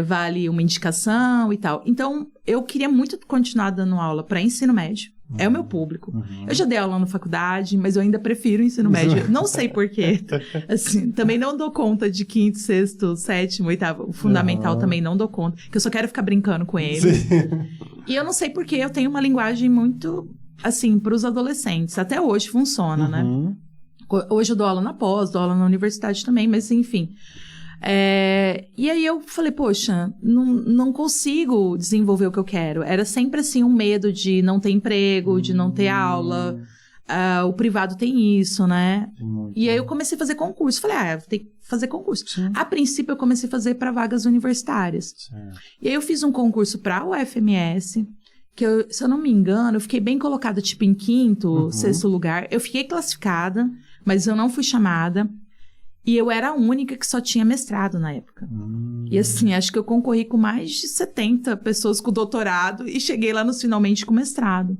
Vale uma indicação e tal. Então, eu queria muito continuar dando aula para ensino médio. É o meu público. Eu já dei aula na faculdade, mas eu ainda prefiro o ensino médio. Não sei porquê. Assim, também não dou conta de 5º, 6º, 7º, 8º. O fundamental também não dou conta. Que eu só quero ficar brincando com eles. E eu não sei porquê. Eu tenho uma linguagem muito, assim, para os adolescentes. Até hoje funciona, né? Hoje eu dou aula na pós, dou aula na universidade também, mas enfim. E aí eu falei, poxa, não consigo desenvolver o que eu quero. Era sempre assim um medo de não ter emprego, de não ter aula. O privado tem isso, né? E aí eu comecei a fazer concurso. Falei, vou ter que fazer concurso. Sim. A princípio eu comecei a fazer para vagas universitárias. Sim. E aí eu fiz um concurso para o UFMS, que se eu não me engano, eu fiquei bem colocada tipo em quinto, sexto lugar. Eu fiquei classificada, mas eu não fui chamada. E eu era a única que só tinha mestrado na época. E assim, acho que eu concorri com mais de 70 pessoas com doutorado e cheguei lá finalmente com mestrado.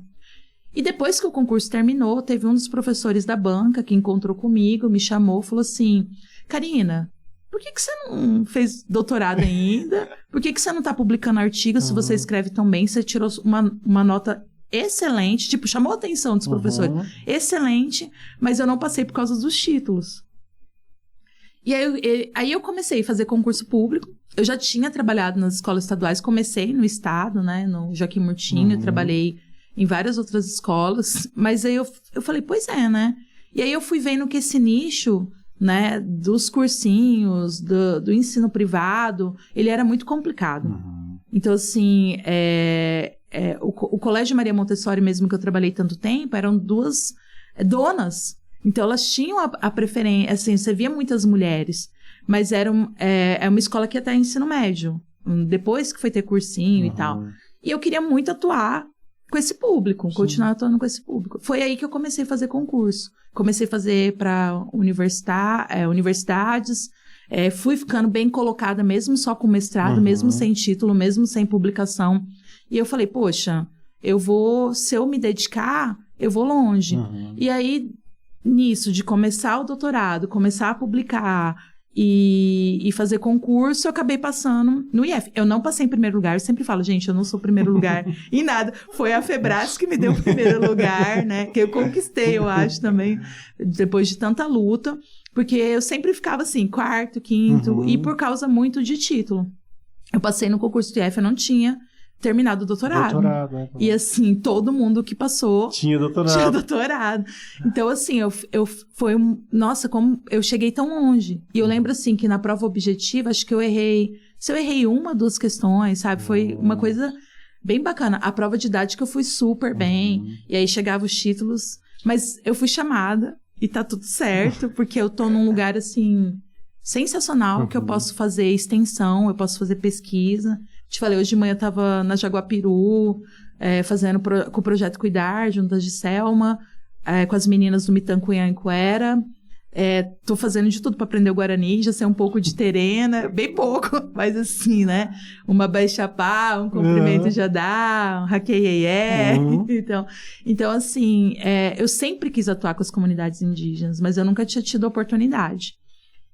E depois que o concurso terminou, teve um dos professores da banca que encontrou comigo, me chamou, falou assim, Karina, por que você não fez doutorado ainda? Por que você não está publicando artigos se você escreve tão bem? Você tirou uma nota excelente, tipo, chamou a atenção dos professores. Excelente, mas eu não passei por causa dos títulos. E aí eu comecei a fazer concurso público. Eu já tinha trabalhado nas escolas estaduais, comecei no estado, né, no Joaquim Murtinho, eu trabalhei em várias outras escolas, mas aí eu falei, pois é, né? E aí eu fui vendo que esse nicho, né, dos cursinhos, do ensino privado, ele era muito complicado. Então, assim, o Colégio Maria Montessori mesmo, que eu trabalhei tanto tempo, eram duas donas. Então, elas tinham a preferência, assim, você via muitas mulheres, mas era uma escola que ia até ensino médio, depois que foi ter cursinho e tal. E eu queria muito atuar com esse público, continuar atuando com esse público. Foi aí que eu comecei a fazer concurso. Comecei a fazer para universidades, fui ficando bem colocada, mesmo só com mestrado, mesmo sem título, mesmo sem publicação. E eu falei, poxa, se eu me dedicar, eu vou longe. E aí, nisso, de começar o doutorado, começar a publicar e fazer concurso, eu acabei passando no IF. Eu não passei em primeiro lugar, eu sempre falo, gente, eu não sou primeiro lugar em nada. Foi a Febrasco que me deu o primeiro lugar, né? Que eu conquistei, eu acho, também, depois de tanta luta. Porque eu sempre ficava assim, quarto, quinto, e por causa muito de título. Eu passei no concurso do IF, eu não tinha terminado o doutorado. Né? E assim, todo mundo que passou tinha doutorado. Então, assim, nossa, como eu cheguei tão longe. E eu lembro, assim, que na prova objetiva, acho que se eu errei 1, 2 questões, sabe? Foi uma coisa bem bacana. A prova didática eu fui super bem. E aí chegavam os títulos. Mas eu fui chamada e tá tudo certo, porque eu tô num lugar, assim, sensacional, que eu posso fazer extensão, eu posso fazer pesquisa. Te falei, hoje de manhã eu tava na Jaguapiru, fazendo com o Projeto Cuidar, junto a Giselma, com as meninas do Mitancuiancuera. Tô fazendo de tudo para aprender o Guarani, já sei um pouco de terena, bem pouco, mas assim, né? Uma baixapá, um comprimento já dá, um raqueiê. Então, assim, eu sempre quis atuar com as comunidades indígenas, mas eu nunca tinha tido a oportunidade.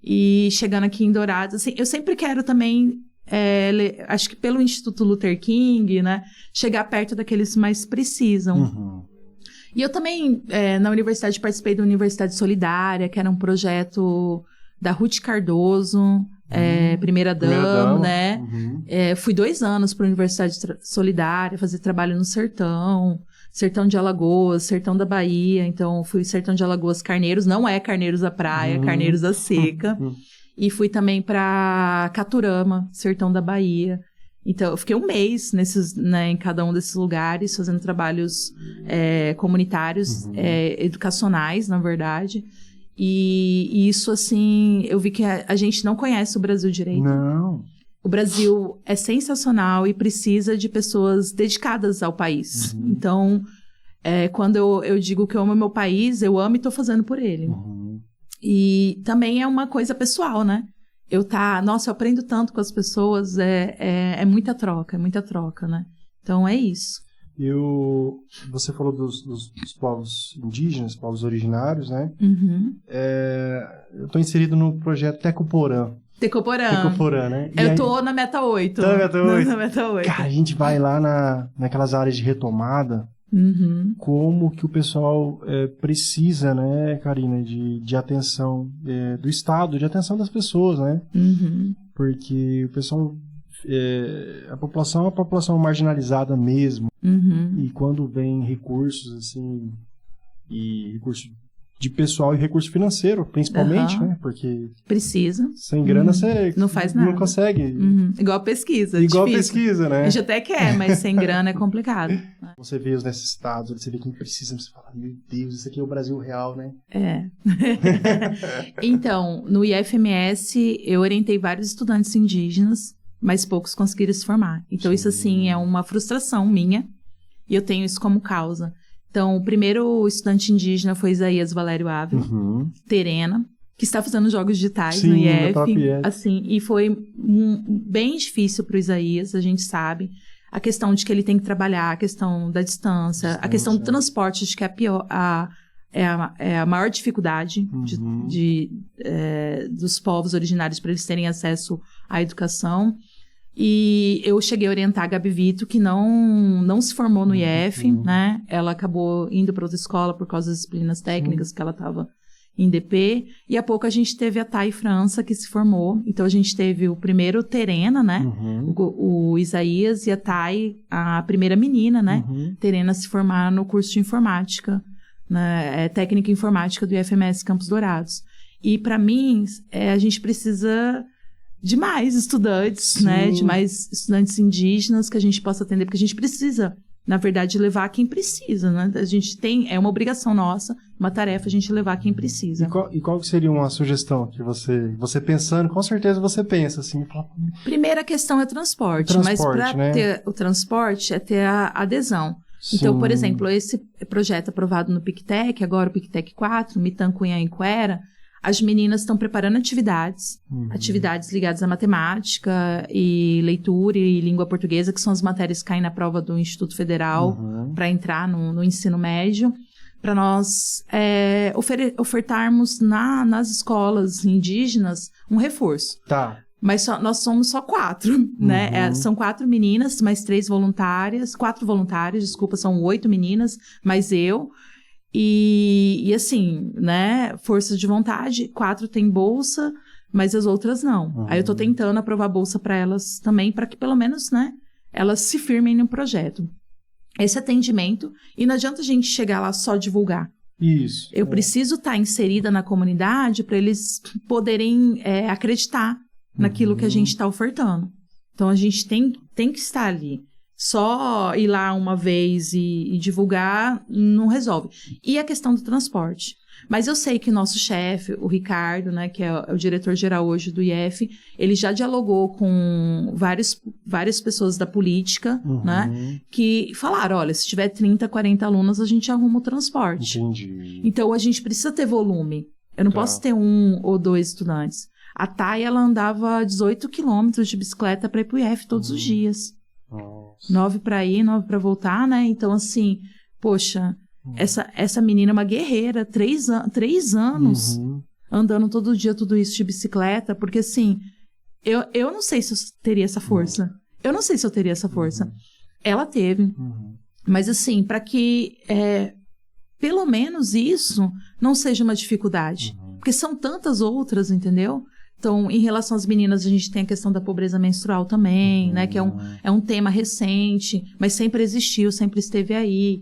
E chegando aqui em Dourados, assim, eu sempre quero também, acho que pelo Instituto Luther King, né? Chegar perto daqueles que mais precisam. E eu também, na universidade, participei da Universidade Solidária, que era um projeto da Ruth Cardoso, primeira dama, né? Fui 2 anos para a Universidade Solidária, fazer trabalho no Sertão de Alagoas, Sertão da Bahia. Então, fui Sertão de Alagoas, Carneiros, não é Carneiros da Praia, Carneiros da Seca. E fui também para Caturama, Sertão da Bahia. Então, eu fiquei 1 mês em cada um desses lugares, fazendo trabalhos comunitários, educacionais, na verdade. E isso, assim, eu vi que a gente não conhece o Brasil direito. Não. O Brasil é sensacional e precisa de pessoas dedicadas ao país. Então, quando eu digo que eu amo meu país, eu amo e estou fazendo por ele. E também é uma coisa pessoal, né? Eu aprendo tanto com as pessoas, é muita troca, né? Então, é isso. Você falou dos povos indígenas, povos originários, né? Eu estou inserido no projeto Tecoporã. Tecoporã, né? Eu tô na meta 8. Tá na meta 8? Na meta 8. Cara, a gente vai lá naquelas áreas de retomada, como que o pessoal precisa, né, Karina, de atenção do Estado, de atenção das pessoas, né? Porque o pessoal, a população é uma população marginalizada mesmo, e quando vem recursos, assim, e recursos de pessoal e recurso financeiro, principalmente, né? Porque... Precisa. Sem grana você não faz nada. Não consegue. Igual a pesquisa. Igual difícil. A pesquisa, né? A gente até quer, mas sem grana é complicado. Você vê os necessitados, você vê quem precisa, você fala, meu Deus, isso aqui é o Brasil real, né? Então, no IFMS, eu orientei vários estudantes indígenas, mas poucos conseguiram se formar. Então, isso, assim, é uma frustração minha, e eu tenho isso como causa. Então, o primeiro estudante indígena foi Isaías Valério Ávila, Terena, que está fazendo jogos digitais no IF. Assim, e foi bem difícil para o Isaías, a gente sabe. A questão de que ele tem que trabalhar, a questão da distância, a questão do transporte, acho que é a maior dificuldade dos povos originários para eles terem acesso à educação. E eu cheguei a orientar a Gabi Vito, que não se formou no IF, né? Ela acabou indo para outra escola por causa das disciplinas técnicas que ela estava em DP. E há pouco a gente teve a Thay França, que se formou. Então, a gente teve o primeiro Terena, né? O Isaías e a Thay, a primeira menina, né? Terena se formar no curso de informática, né? Técnica informática do IFMS Campos Dourados. E, para mim, a gente precisa... de mais estudantes, né? De mais estudantes indígenas que a gente possa atender, porque a gente precisa, na verdade, levar quem precisa, né? A gente é uma obrigação nossa, uma tarefa, a gente levar quem precisa. E qual seria uma sugestão que você pensando, com certeza você pensa, assim... Primeira questão é transporte, mas para ter o transporte é ter a adesão. Então, por exemplo, esse projeto aprovado no PICTEC, agora o PICTEC 4, Mitancuinha e Quera, as meninas estão preparando atividades ligadas à matemática e leitura e língua portuguesa, que são as matérias que caem na prova do Instituto Federal para entrar no ensino médio, para nós ofertarmos nas escolas indígenas um reforço. Tá. Mas nós somos só 4, né? São 4 meninas, mais 3 voluntárias, 4 voluntários, desculpa, são 8 meninas, mais eu... E assim, né, força de vontade, 4 tem bolsa, mas as outras não. Aí eu tô tentando aprovar bolsa para elas também, para que pelo menos, né, elas se firmem no projeto. Esse atendimento, e não adianta a gente chegar lá só divulgar. Isso. Eu preciso estar inserida na comunidade para eles poderem acreditar naquilo que a gente está ofertando. Então a gente tem que estar ali. Só ir lá uma vez e divulgar não resolve. E a questão do transporte. Mas eu sei que nosso chefe, o Ricardo, né, que é o diretor-geral hoje do IF, ele já dialogou com várias pessoas da política, né, que falaram, olha, se tiver 30, 40 alunos, a gente arruma o transporte. Entendi. Então, a gente precisa ter volume. Eu não posso ter 1 ou 2 estudantes. A Thay, ela andava 18 quilômetros de bicicleta para ir pro IF todos os dias. 9 para ir, 9 para voltar, né? Então, assim, poxa, essa menina é uma guerreira, 3 anos andando todo dia, tudo isso de bicicleta, porque, assim, eu não sei se eu teria essa força. Eu não sei se eu teria essa força. Ela teve. Mas, assim, para que pelo menos isso não seja uma dificuldade. Porque são tantas outras, entendeu? Então, em relação às meninas, a gente tem a questão da pobreza menstrual também, né? Que é um tema recente, mas sempre existiu, sempre esteve aí.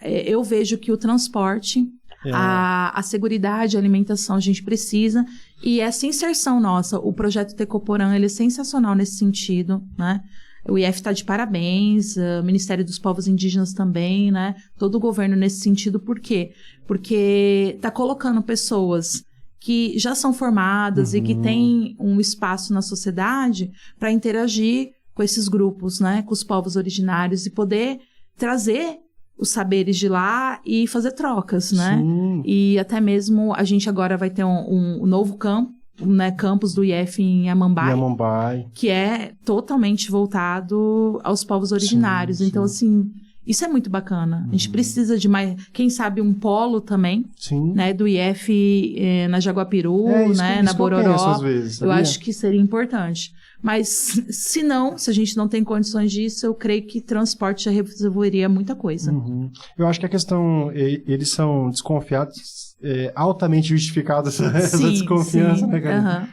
Eu vejo que o transporte, a seguridade, a alimentação, a gente precisa. E essa inserção nossa, o projeto Tecoporã, ele é sensacional nesse sentido, né? O IF está de parabéns, o Ministério dos Povos Indígenas também, né? Todo o governo nesse sentido. Por quê? Porque está colocando pessoas que já são formadas e que têm um espaço na sociedade para interagir com esses grupos, né? Com os povos originários e poder trazer os saberes de lá e fazer trocas, né? Sim. E até mesmo a gente agora vai ter um novo campo, né, campus do IF em Amambai, que é totalmente voltado aos povos originários. Sim. Então, assim, isso é muito bacana. A gente precisa de mais, quem sabe, um polo também, né, do IF na Jaguapiru, né, na Bororó. Eu acho que seria importante. Mas, se a gente não tem condições disso, eu creio que transporte já resolveria muita coisa. Eu acho que a questão, eles são desconfiados, altamente justificados essa desconfiança, né, cara?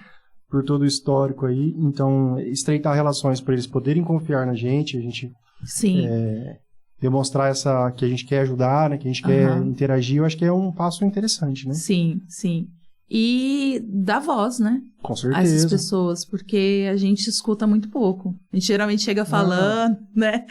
Por todo o histórico aí. Então, estreitar relações para eles poderem confiar na gente, a gente demonstrar que a gente quer ajudar, né? Que a gente quer interagir, eu acho que é um passo interessante, né? Sim, sim. E dar voz, né? Com certeza. A essas pessoas, porque a gente escuta muito pouco. A gente geralmente chega falando, né?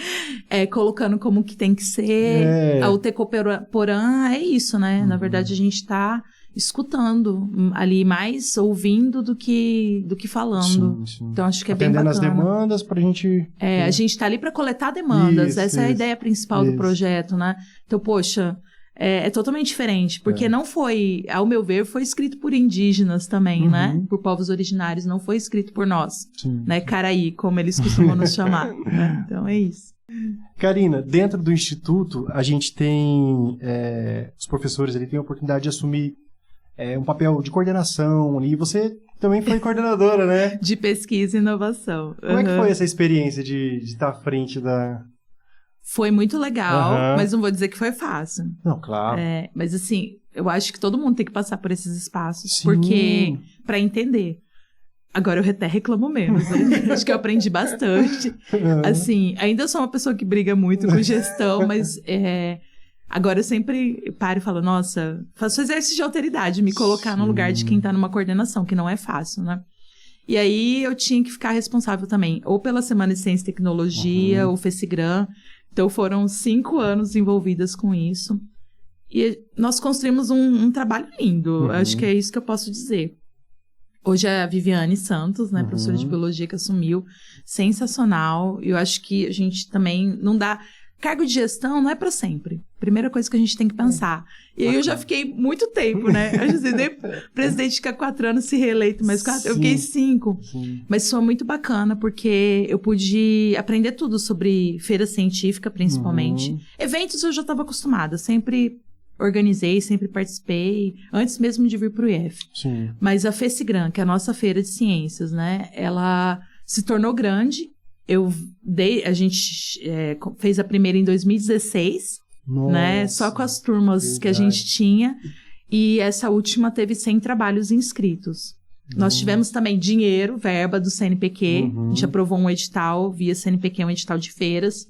Colocando como que tem que ser. A UT Coporã é isso, né? Na verdade, a gente tá escutando ali, mais ouvindo do que falando. Sim. Então, acho que é atendendo bem bacana. As demandas pra gente... A gente tá ali pra coletar demandas. Essa é a ideia principal do projeto, né? Então, poxa... É totalmente diferente, porque não foi, ao meu ver, foi escrito por indígenas também, né? Por povos originários, não foi escrito por nós, né? Caraí, como eles costumam nos chamar. Né? Então, é isso. Karina, dentro do Instituto, a gente tem, os professores ali têm a oportunidade de assumir um papel de coordenação, e você também foi coordenadora, né? De pesquisa e inovação. Como é que foi essa experiência de estar à frente da... Foi muito legal, mas não vou dizer que foi fácil. Não, claro. Mas assim, eu acho que todo mundo tem que passar por esses espaços, porque para entender. Agora eu até reclamo menos, né? Acho que eu aprendi bastante. Assim, ainda sou uma pessoa que briga muito com gestão, mas agora eu sempre paro e falo, nossa, faço exercício de alteridade, me colocar no lugar de quem tá numa coordenação, que não é fácil, né? E aí eu tinha que ficar responsável também, ou pela Semana de Ciência e Tecnologia, ou FECIGRAM. Então, foram 5 anos envolvidas com isso. E nós construímos um trabalho lindo. Acho que é isso que eu posso dizer. Hoje é a Viviane Santos, né? Professora de Biologia, que assumiu. Sensacional. E eu acho que a gente também não dá... Cargo de gestão não é para sempre. Primeira coisa que a gente tem que pensar. E aí eu já fiquei muito tempo, né? A gente presidente fica 4 anos, se reeleito mais 4. Eu fiquei 5. Mas foi muito bacana, porque eu pude aprender tudo sobre feira científica, principalmente. Eventos eu já estava acostumada. Sempre organizei, sempre participei. Antes mesmo de vir para o IF. Mas a FECIGRAM, que é a nossa feira de ciências, né? Ela se tornou grande. A gente fez a primeira em 2016, né? Só com as turmas que a gente tinha. E essa última teve 100 trabalhos inscritos. Nós tivemos também dinheiro, verba do CNPq. A gente aprovou um edital via CNPq, um edital de feiras.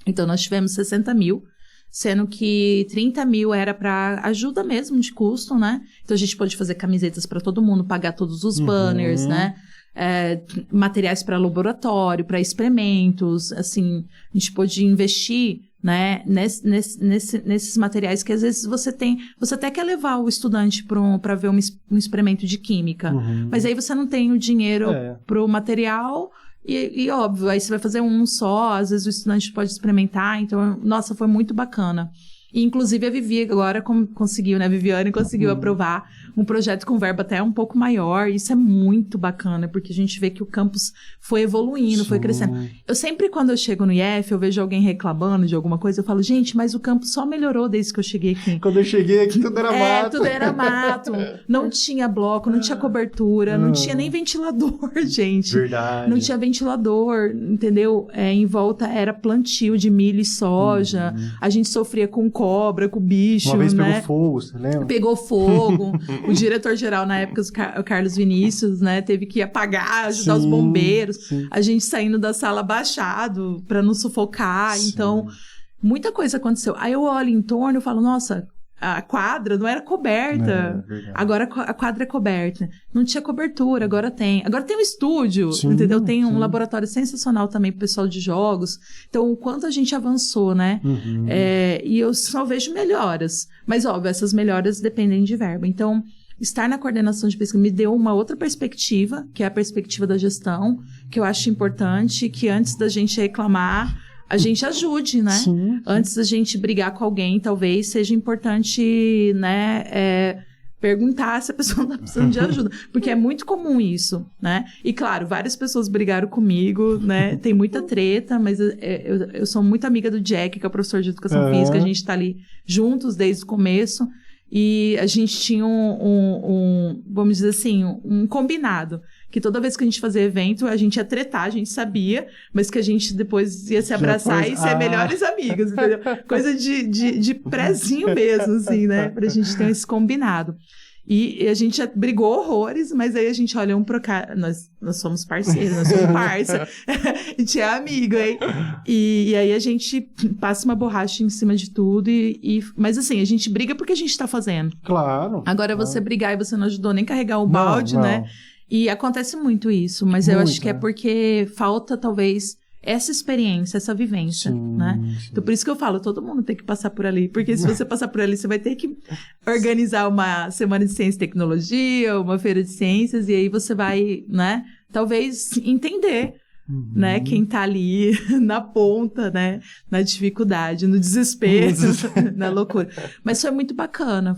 Então, nós tivemos 60 mil, sendo que 30 mil era para ajuda mesmo de custo, né? Então, a gente pôde fazer camisetas para todo mundo, pagar todos os banners, né? Materiais para laboratório, para experimentos, assim, a gente pôde investir, né, nesses materiais que às vezes você até quer levar o estudante para ver um experimento de química, mas aí você não tem o dinheiro para o material e óbvio, aí você vai fazer um só, às vezes o estudante pode experimentar, então, nossa, foi muito bacana. E, inclusive, a Vivi agora conseguiu, né? A Viviane conseguiu aprovar um projeto com verba até um pouco maior. Isso é muito bacana, porque a gente vê que o campus foi evoluindo, foi crescendo. Eu sempre, quando eu chego no IF, eu vejo alguém reclamando de alguma coisa, eu falo, gente, mas o campus só melhorou desde que eu cheguei aqui. Quando eu cheguei aqui, tudo era mato. Tudo era mato. Não tinha bloco, não tinha cobertura, não tinha nem ventilador, gente. Verdade. Não tinha ventilador, entendeu? Em volta era plantio de milho e soja. A gente sofria com cobra, com bicho, uma vez né? Pegou fogo, você lembra? Pegou fogo. O diretor-geral, na época, o Carlos Vinícius, né? Teve que apagar, ajudar os bombeiros. A gente saindo da sala abaixado pra não sufocar. Então, muita coisa aconteceu. Aí eu olho em torno e falo, nossa, a quadra não era coberta. Agora a quadra é coberta. Não tinha cobertura, agora tem. Agora tem um estúdio, entendeu? Tem um laboratório sensacional também pro pessoal de jogos. Então, o quanto a gente avançou, né? E eu só vejo melhoras. Mas, óbvio, essas melhoras dependem de verba. Então, estar na coordenação de pesquisa me deu uma outra perspectiva, que é a perspectiva da gestão, que eu acho importante, que antes da gente reclamar, a gente ajude, né? Antes da gente brigar com alguém, talvez seja importante, né, perguntar se a pessoa está precisando de ajuda. Porque é muito comum isso, né? E, claro, várias pessoas brigaram comigo, né? Tem muita treta, mas eu sou muito amiga do Jack, que é o professor de Educação Física. A gente está ali juntos desde o começo. E a gente tinha vamos dizer assim, um combinado. Que toda vez que a gente fazia evento, a gente ia tretar, a gente sabia, mas que a gente depois ia se abraçar e ser melhores amigos, entendeu? Coisa de prézinho mesmo, assim, né? Pra gente ter esse combinado. E a gente já brigou horrores, mas aí a gente olha um pro cara. Nós somos parceiros, nós somos parça. A gente é amigo, hein? E aí a gente passa uma borracha em cima de tudo. Mas assim, a gente briga porque a gente tá fazendo. Claro. Agora você brigar e você não ajudou nem carregar o balde, não. né? E acontece muito isso, mas eu acho que é porque falta, talvez, essa experiência, essa vivência, né? Sim. Então, por isso que eu falo, todo mundo tem que passar por ali, porque se você passar por ali, você vai ter que organizar uma semana de ciência e tecnologia, uma feira de ciências, e aí você vai, né? Talvez entender, né? Quem tá ali na ponta, né? Na dificuldade, no desespero, na loucura. Mas foi muito bacana.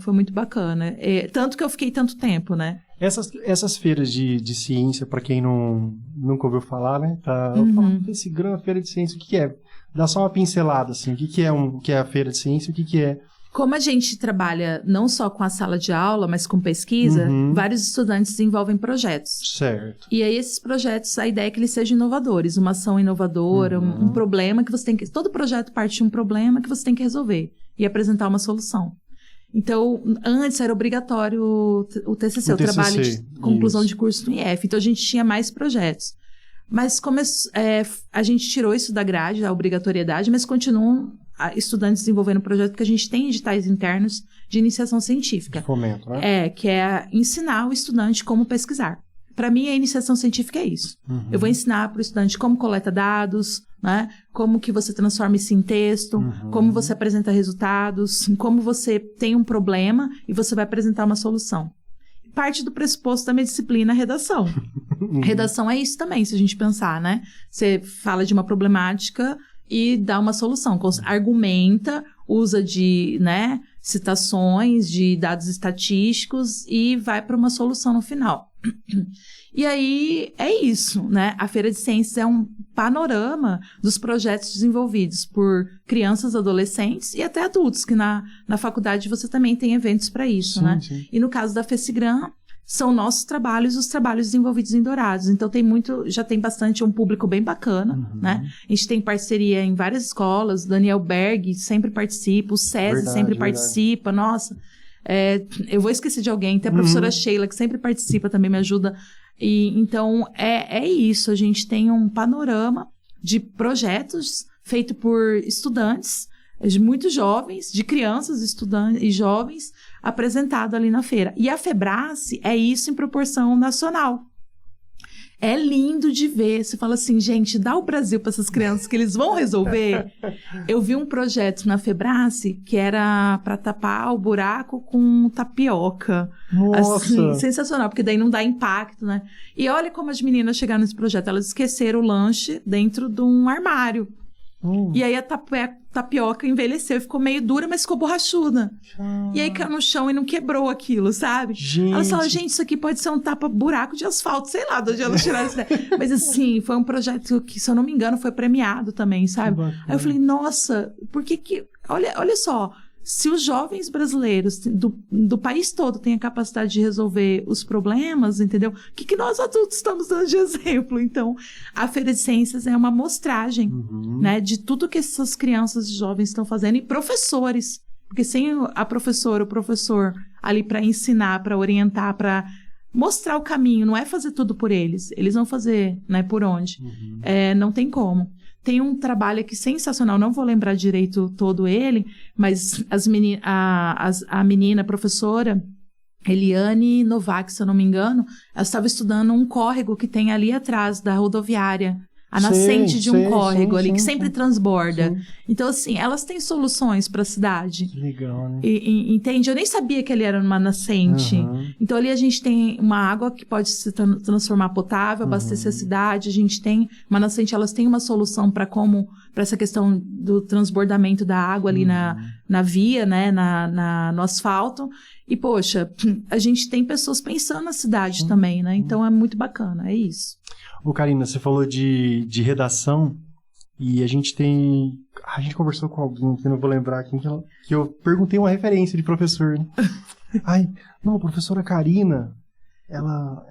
Tanto que eu fiquei tanto tempo, né? Essas feiras de ciência, para quem nunca ouviu falar, né? Esse grande feira de ciência, o que é? Dá só uma pincelada, assim. O que é a feira de ciência, o que é? Como a gente trabalha não só com a sala de aula, mas com pesquisa, vários estudantes desenvolvem projetos. Certo. E aí esses projetos, a ideia é que eles sejam inovadores, uma ação inovadora, um problema que você tem que... Todo projeto parte de um problema que você tem que resolver e apresentar uma solução. Então, antes era obrigatório o TCC, o trabalho de conclusão de curso no IF. Então, a gente tinha mais projetos. Mas a gente tirou isso da grade, da obrigatoriedade, mas continuam estudantes desenvolvendo projeto, porque a gente tem editais internos de iniciação científica. De fomento, né? Que é ensinar o estudante como pesquisar. Para mim, a iniciação científica é isso. Eu vou ensinar para o estudante como coleta dados, né? Como que você transforma isso em texto, como você apresenta resultados, como você tem um problema e você vai apresentar uma solução. Parte do pressuposto da minha disciplina é redação. Redação é isso também, se a gente pensar, né? Você fala de uma problemática e dá uma solução. Argumenta, usa de, né, citações, de dados estatísticos e vai para uma solução no final. E aí, é isso, né? A Feira de Ciências é um panorama dos projetos desenvolvidos por crianças, adolescentes e até adultos, que na faculdade você também tem eventos para isso, né? Sim. E no caso da FECIGRAM, são nossos trabalhos, os trabalhos desenvolvidos em Dourados. Então, já tem bastante, um público bem bacana, né? A gente tem parceria em várias escolas, o Daniel Berg sempre participa, o SESI sempre participa, nossa... eu vou esquecer de alguém, tem a professora Sheila, que sempre participa, também me ajuda. E, então, é isso, a gente tem um panorama de projetos feito por estudantes, muito jovens, de crianças, estudantes e jovens, apresentado ali na feira. E a FEBRACE é isso em proporção nacional. É lindo de ver. Você fala assim, gente, dá o Brasil para essas crianças que eles vão resolver. Eu vi um projeto na FEBRACE que era para tapar o buraco com tapioca. Nossa! Assim, sensacional, porque daí não dá impacto, né? E olha como as meninas chegaram nesse projeto. Elas esqueceram o lanche dentro de um armário. E aí a tapioca envelheceu e ficou meio dura, mas ficou borrachuda. E aí caiu no chão e não quebrou aquilo, sabe? Gente. Elas falaram, gente, isso aqui pode ser um tapa-buraco de asfalto, sei lá de onde elas tiraram isso daí. Mas assim, foi um projeto que, se eu não me engano, foi premiado também, sabe? Aí eu falei, nossa, por que que... Olha só, se os jovens brasileiros do país todo têm a capacidade de resolver os problemas, entendeu? O que nós adultos estamos dando de exemplo? Então, a Feira de Ciências é uma amostragem, né, de tudo que essas crianças e jovens estão fazendo, e professores. Porque sem a professora, o professor ali para ensinar, para orientar, para mostrar o caminho, não é fazer tudo por eles. Eles vão fazer, né, por onde. Não tem como. Tem um trabalho aqui sensacional, não vou lembrar direito todo ele, mas a menina, a professora Eliane Novak, se eu não me engano, ela estava estudando um córrego que tem ali atrás da rodoviária, a nascente de um córrego ali, que sempre transborda. Então, assim, elas têm soluções para a cidade. Legal, né? Entende? Eu nem sabia que ali era uma nascente. Então, ali a gente tem uma água que pode se transformar potável, abastecer a cidade. A gente tem uma nascente, elas têm uma solução para essa questão do transbordamento da água ali na via, né? No asfalto. E, poxa, a gente tem pessoas pensando na cidade também, né? Então, é muito bacana, é isso. Ô, Karina, você falou de redação e a gente conversou com alguém, que eu não vou lembrar quem, que eu perguntei uma referência de professor, né? A professora Karina, ela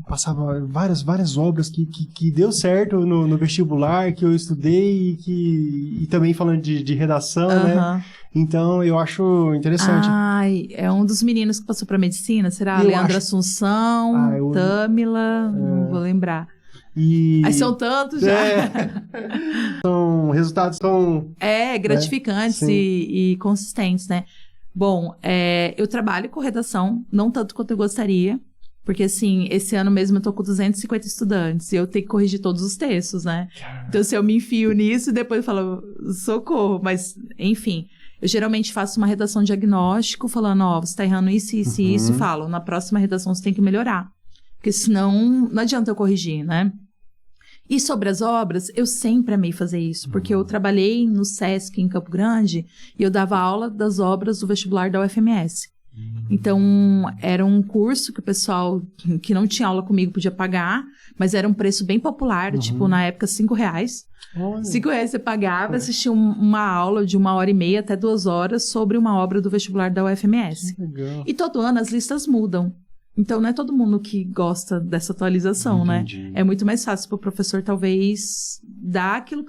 passava várias obras que deu certo no vestibular, que eu estudei e também falando de redação, né? Então, eu acho interessante. É um dos meninos que passou para medicina, será? Leandro Assunção, Tâmila, não vou lembrar. Aí são tantos já. São resultados tão... gratificantes, né? e consistentes, né? Bom, eu trabalho com redação, não tanto quanto eu gostaria, porque, assim, esse ano mesmo eu tô com 250 estudantes e eu tenho que corrigir todos os textos, né? Então, se eu me enfio nisso, depois eu falo, socorro. Mas, enfim, eu geralmente faço uma redação diagnóstico, falando, você tá errando isso, isso e isso, e falo, na próxima redação você tem que melhorar. Porque senão, não adianta eu corrigir, né? E sobre as obras, eu sempre amei fazer isso, porque eu trabalhei no SESC em Campo Grande e eu dava aula das obras do vestibular da UFMS. Então, era um curso que o pessoal que não tinha aula comigo podia pagar, mas era um preço bem popular, tipo, na época, R$5. R$5 você pagava, assistia uma aula de 1h30 até 2 horas sobre uma obra do vestibular da UFMS. Legal. E todo ano as listas mudam. Então, não é todo mundo que gosta dessa atualização, Entendi. né? É muito mais fácil para o professor, talvez, dar aquilo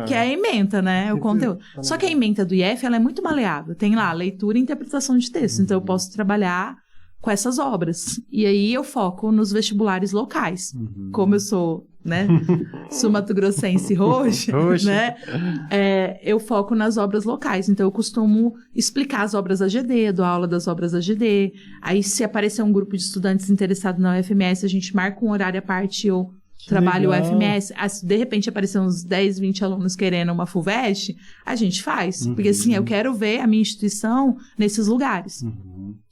que é a ementa, né? O conteúdo. Só que a ementa do IF, ela é muito maleável. Tem lá leitura e interpretação de texto. Então, eu posso trabalhar com essas obras. E aí, eu foco nos vestibulares locais. Como eu sou, né? Sul-mato-grossense roxa, né? Eu foco nas obras locais. Então, eu costumo explicar as obras da GD, dou aula das obras da GD. Aí, se aparecer um grupo de estudantes interessados na UFMS, a gente marca um horário à parte e eu trabalho o UFMS. Se de repente aparecer uns 10, 20 alunos querendo uma FUVEST, a gente faz. Porque, assim, eu quero ver a minha instituição nesses lugares.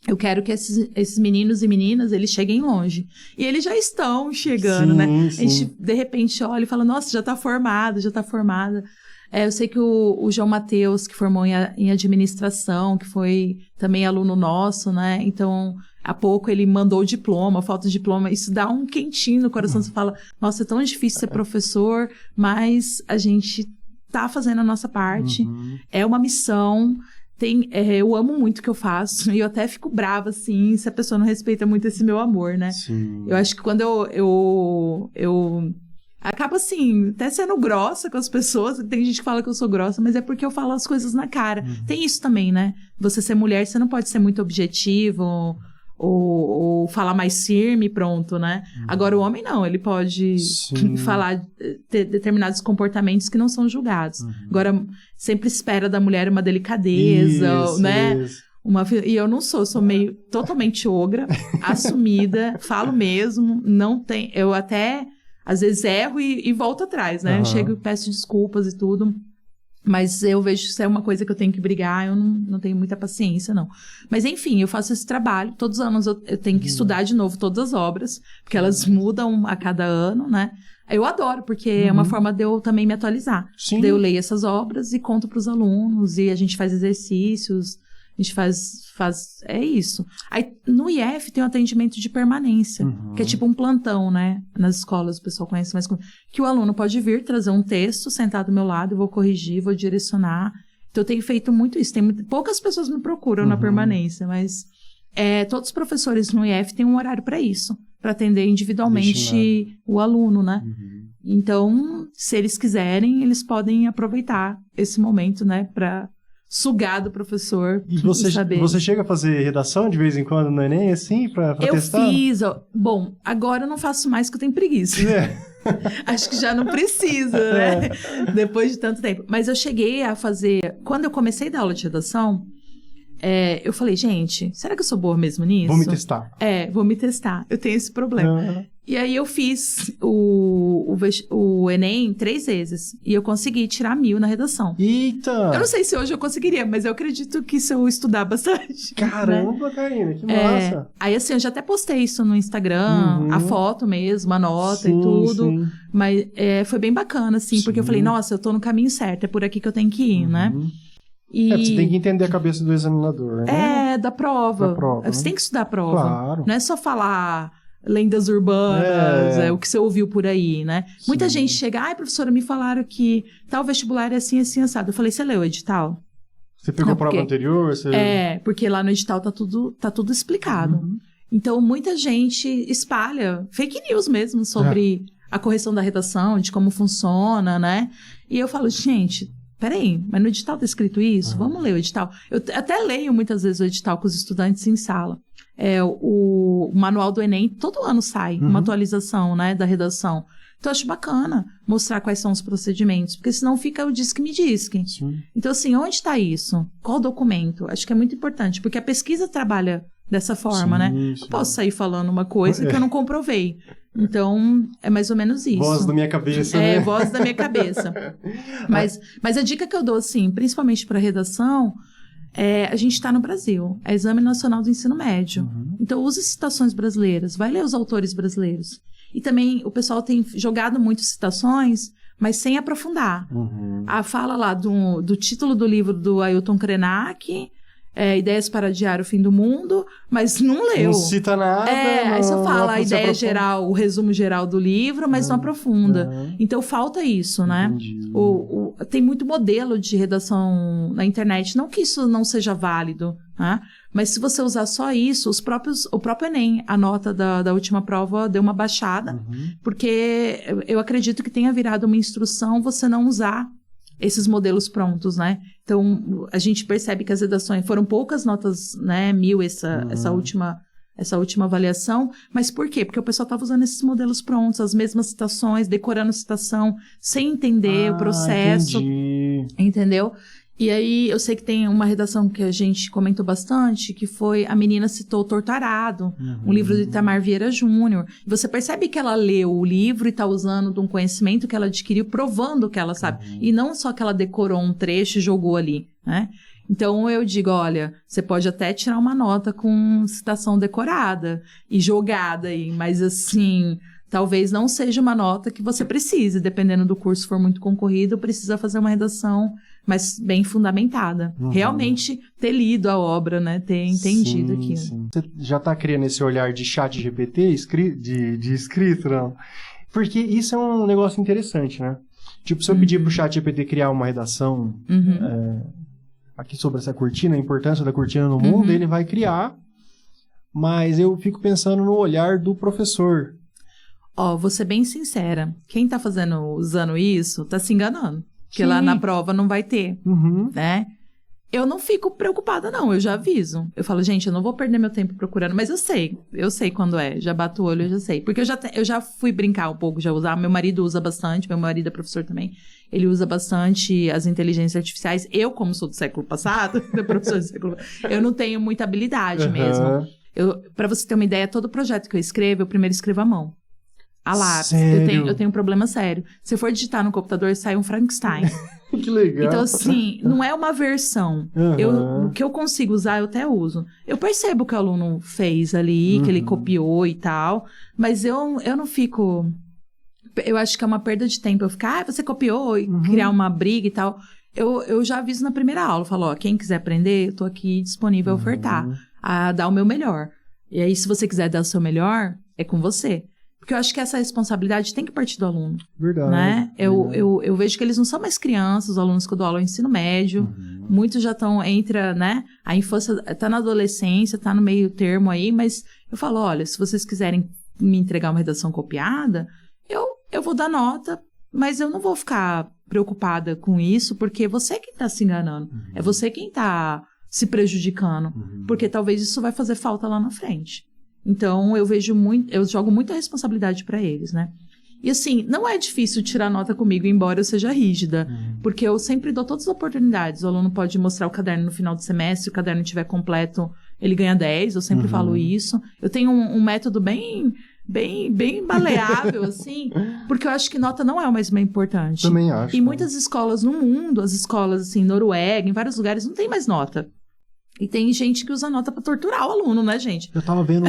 Eu quero que esses meninos e meninas, eles cheguem longe. E eles já estão chegando, né? A gente, de repente, olha e fala, nossa, já tá formada. Eu sei que o João Matheus, que formou em administração, que foi também aluno nosso, né? Então, há pouco ele mandou o diploma, foto de diploma. Isso dá um quentinho no coração. Você fala, nossa, é tão difícil ser professor, mas a gente tá fazendo a nossa parte. É uma missão. Eu amo muito o que eu faço e eu até fico brava, assim, se a pessoa não respeita muito esse meu amor, né? Sim. Eu acho que quando eu acabo, assim, até sendo grossa com as pessoas. Tem gente que fala que eu sou grossa, mas é porque eu falo as coisas na cara. Tem isso também, né? Você ser mulher, você não pode ser muito objetivo ou falar mais firme e pronto, né? Agora, o homem não, ele pode falar, ter determinados comportamentos que não são julgados. Agora, sempre espera da mulher uma delicadeza, né? E eu não sou meio totalmente ogra, assumida, falo mesmo, não tem... Eu até, às vezes, erro e volto atrás, né? Eu chego e peço desculpas e tudo... Mas eu vejo que isso é uma coisa que eu tenho que brigar, eu não tenho muita paciência, não. Mas, enfim, eu faço esse trabalho. Todos os anos eu tenho que estudar de novo todas as obras, porque elas mudam a cada ano, né? Eu adoro, porque é uma forma de eu também me atualizar. Daí eu leio essas obras e conto para os alunos, e a gente faz exercícios, a gente faz... É isso. Aí, no IF tem um atendimento de permanência, que é tipo um plantão, né? Nas escolas o pessoal conhece mais... Que o aluno pode vir, trazer um texto, sentar do meu lado, eu vou corrigir, vou direcionar. Então, eu tenho feito muito isso. Poucas pessoas me procuram na permanência, mas todos os professores no IF têm um horário para isso, para atender individualmente o aluno, né? Então, se eles quiserem, eles podem aproveitar esse momento, né? Para... sugar do professor. E você chega a fazer redação de vez em quando no Enem, assim, pra testar? Eu fiz. Bom, agora eu não faço mais porque eu tenho preguiça. Acho que já não precisa, né? Depois de tanto tempo. Mas eu cheguei a fazer... Quando eu comecei a dar aula de redação, eu falei, gente, será que eu sou boa mesmo nisso? Vou me testar. Vou me testar. Eu tenho esse problema. E aí eu fiz o Enem 3 vezes. E eu consegui tirar 1000 na redação. Eita! Eu não sei se hoje eu conseguiria, mas eu acredito que se eu estudar bastante. Caramba, né? Karina, que massa! Aí assim, eu já até postei isso no Instagram, a foto mesmo, a nota e tudo. Mas foi bem bacana, assim, porque eu falei, nossa, eu tô no caminho certo, é por aqui que eu tenho que ir, né? Você tem que entender a cabeça do examinador, né? Da prova. Você tem que estudar a prova. Claro. Não é só falar lendas urbanas, o que você ouviu por aí, né? Muita gente chega, professora, me falaram que tal vestibular é assim, assim, assado. Eu falei, você leu o edital? Você pegou a prova anterior? Porque lá no edital tá tudo explicado. Então, muita gente espalha fake news mesmo sobre a correção da redação, de como funciona, né? E eu falo, gente, peraí, mas no edital tá escrito isso? Vamos ler o edital. Eu até leio muitas vezes o edital com os estudantes em sala. O manual do Enem, todo ano sai uma atualização, né, da redação. Então, eu acho bacana mostrar quais são os procedimentos, porque senão fica o disque-me-disque. Então, assim, onde está isso? Qual documento? Acho que é muito importante, porque a pesquisa trabalha dessa forma, né? Não posso sair falando uma coisa que eu não comprovei. Então, é mais ou menos isso. Voz da minha cabeça, né? Voz da minha cabeça. Mas a dica que eu dou, assim, principalmente para redação, a gente está no Brasil. É Exame Nacional do Ensino Médio. Então, use citações brasileiras. Vai ler os autores brasileiros. E também, o pessoal tem jogado muito citações, mas sem aprofundar. Fala lá do título do livro do Ailton Krenak... Ideias para Adiar o Fim do Mundo, mas não leu. Não cita nada. Aí só fala a ideia geral, o resumo geral do livro, mas não aprofunda. Então, falta isso, né? Tem muito modelo de redação na internet. Não que isso não seja válido, né? Mas se você usar só isso, o próprio Enem, a nota da última prova deu uma baixada, porque eu acredito que tenha virado uma instrução você não usar esses modelos prontos, né? Então, a gente percebe que as redações foram poucas notas, né? 1000 essa última avaliação. Mas por quê? Porque o pessoal estava usando esses modelos prontos, as mesmas citações, decorando citação, sem entender o processo. Entendi. Entendeu? E aí, eu sei que tem uma redação que a gente comentou bastante, que foi A Menina Citou o Torturado, um livro do Itamar Vieira Júnior. Você percebe que ela leu o livro e está usando de um conhecimento que ela adquiriu, provando que ela sabe. E não só que ela decorou um trecho e jogou ali, né? Então, eu digo, olha, você pode até tirar uma nota com citação decorada e jogada aí, mas assim... Talvez não seja uma nota que você precise, dependendo do curso for muito concorrido, precisa fazer uma redação mais bem fundamentada. Realmente ter lido a obra, né? Ter entendido aquilo. Você já está criando esse olhar de chat GPT, de escrito, não? Porque isso é um negócio interessante, né? Tipo, se eu pedir pro chat GPT criar uma redação aqui sobre essa cortina, a importância da cortina no mundo, ele vai criar, mas eu fico pensando no olhar do professor. Vou ser bem sincera. Quem tá usando isso, tá se enganando. Porque lá na prova não vai ter, né? Eu não fico preocupada, não. Eu já aviso. Eu falo, gente, eu não vou perder meu tempo procurando. Mas eu sei quando é. Já bato o olho, eu já sei. Porque eu já fui brincar um pouco, já usar. Meu marido usa bastante, meu marido é professor também. Ele usa bastante as inteligências artificiais. Eu, como sou do século passado, professor do século passado, eu não tenho muita habilidade mesmo. Pra você ter uma ideia, todo projeto que eu escrevo, eu primeiro escrevo à mão. A lápis. Sério? Eu tenho um problema sério. Se eu for digitar no computador, sai um Frankenstein. Que legal. Então, assim, não é uma versão. O que eu consigo usar, eu até uso. Eu percebo que o aluno fez ali, que ele copiou e tal, mas eu não fico... Eu acho que é uma perda de tempo. Eu ficar, você copiou e criar uma briga e tal. Eu já aviso na primeira aula. Eu falo, quem quiser aprender, eu tô aqui disponível a ofertar, a dar o meu melhor. E aí, se você quiser dar o seu melhor, é com você. Porque eu acho que essa responsabilidade tem que partir do aluno. Verdade. Né? Eu vejo que eles não são mais crianças, os alunos que eu dou aula no ensino médio. Muitos já estão né? A infância está na adolescência, está no meio termo aí, mas eu falo, olha, se vocês quiserem me entregar uma redação copiada, eu vou dar nota, mas eu não vou ficar preocupada com isso, porque é você quem está se enganando. É você quem está se prejudicando. Porque talvez isso vai fazer falta lá na frente. Então, eu jogo muita responsabilidade para eles, né? E assim, não é difícil tirar nota comigo, embora eu seja rígida, porque eu sempre dou todas as oportunidades. O aluno pode mostrar o caderno no final do semestre, se o caderno estiver completo, ele ganha 10, eu sempre falo isso. Eu tenho um método bem maleável, assim, porque eu acho que nota não é o mais importante. Também acho. E muitas escolas no mundo, as escolas, assim, Noruega, em vários lugares, não tem mais nota. E tem gente que usa nota pra torturar o aluno, né, gente? Eu tava vendo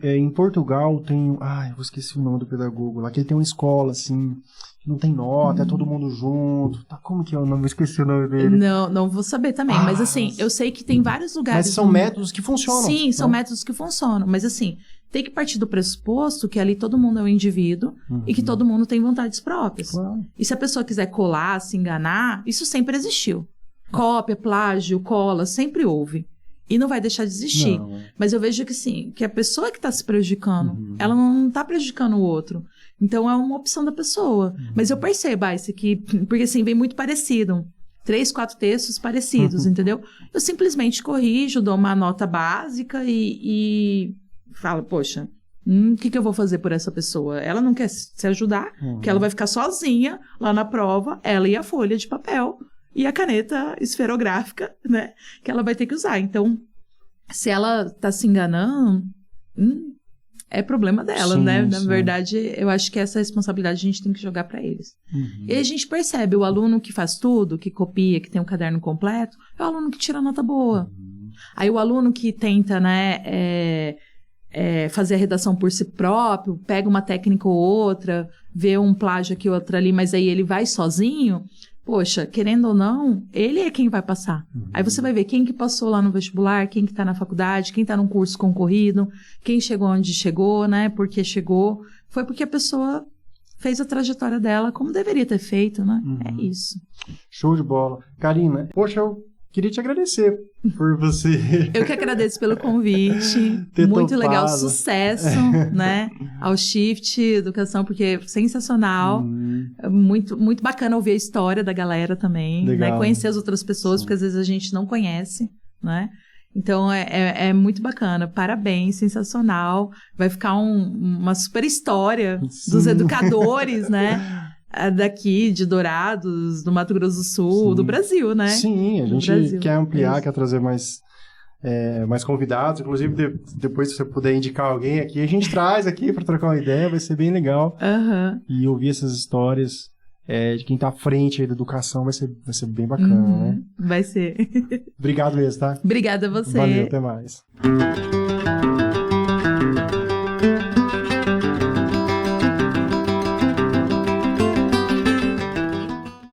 em Portugal tem... eu esqueci o nome do pedagogo lá, que ele tem uma escola, assim, que não tem nota, é todo mundo junto. Como que é o nome? Eu esqueci o nome dele. Não vou saber também, mas assim, eu sei que tem vários lugares... Mas são métodos que funcionam. Sim, são métodos que funcionam, mas assim, tem que partir do pressuposto que ali todo mundo é um indivíduo e que todo mundo tem vontades próprias. Claro. E se a pessoa quiser colar, se enganar, isso sempre existiu. Cópia, plágio, cola, sempre houve. e não vai deixar de existir. Não. Mas eu vejo que sim, que a pessoa que está se prejudicando, ela não está prejudicando o outro. Então é uma opção da pessoa. Mas eu percebo, isso aqui, porque assim, vem muito parecido. 3, 4 textos parecidos, entendeu? Eu simplesmente corrijo, dou uma nota básica e falo, poxa, o que eu vou fazer por essa pessoa? Ela não quer se ajudar, porque ela vai ficar sozinha lá na prova, ela e a folha de papel e a caneta esferográfica, né? Que ela vai ter que usar. Então, se ela tá se enganando, é problema dela, sim, né? Na verdade, eu acho que essa responsabilidade a gente tem que jogar para eles. E a gente percebe, o aluno que faz tudo, que copia, que tem um caderno completo, é o aluno que tira nota boa. Aí o aluno que tenta, né, fazer a redação por si próprio, pega uma técnica ou outra, vê um plágio aqui, outra ali, mas aí ele vai sozinho, poxa, querendo ou não, ele é quem vai passar. Aí você vai ver quem que passou lá no vestibular, quem que tá na faculdade, quem tá num curso concorrido, quem chegou onde chegou, né, porque chegou. Foi porque a pessoa fez a trajetória dela como deveria ter feito, né? É isso. Show de bola. Karina, poxa, eu queria te agradecer por você... Eu que agradeço pelo convite. Muito topado. Legal, sucesso, né? Ao Shift Educação, porque é sensacional. Muito, muito bacana ouvir a história da galera também, né? Conhecer as outras pessoas, porque às vezes a gente não conhece, né? Então, é muito bacana. Parabéns, sensacional. Vai ficar uma super história dos educadores, né? Daqui, de Dourados, do Mato Grosso do Sul, do Brasil, né? Sim, a gente quer ampliar, quer trazer mais convidados. Inclusive, depois, se você puder indicar alguém aqui, a gente traz aqui para trocar uma ideia, vai ser bem legal. E ouvir essas histórias de quem está à frente aí da educação vai ser bem bacana, né? Vai ser. Obrigado mesmo, tá? Obrigada a você. Valeu, até mais.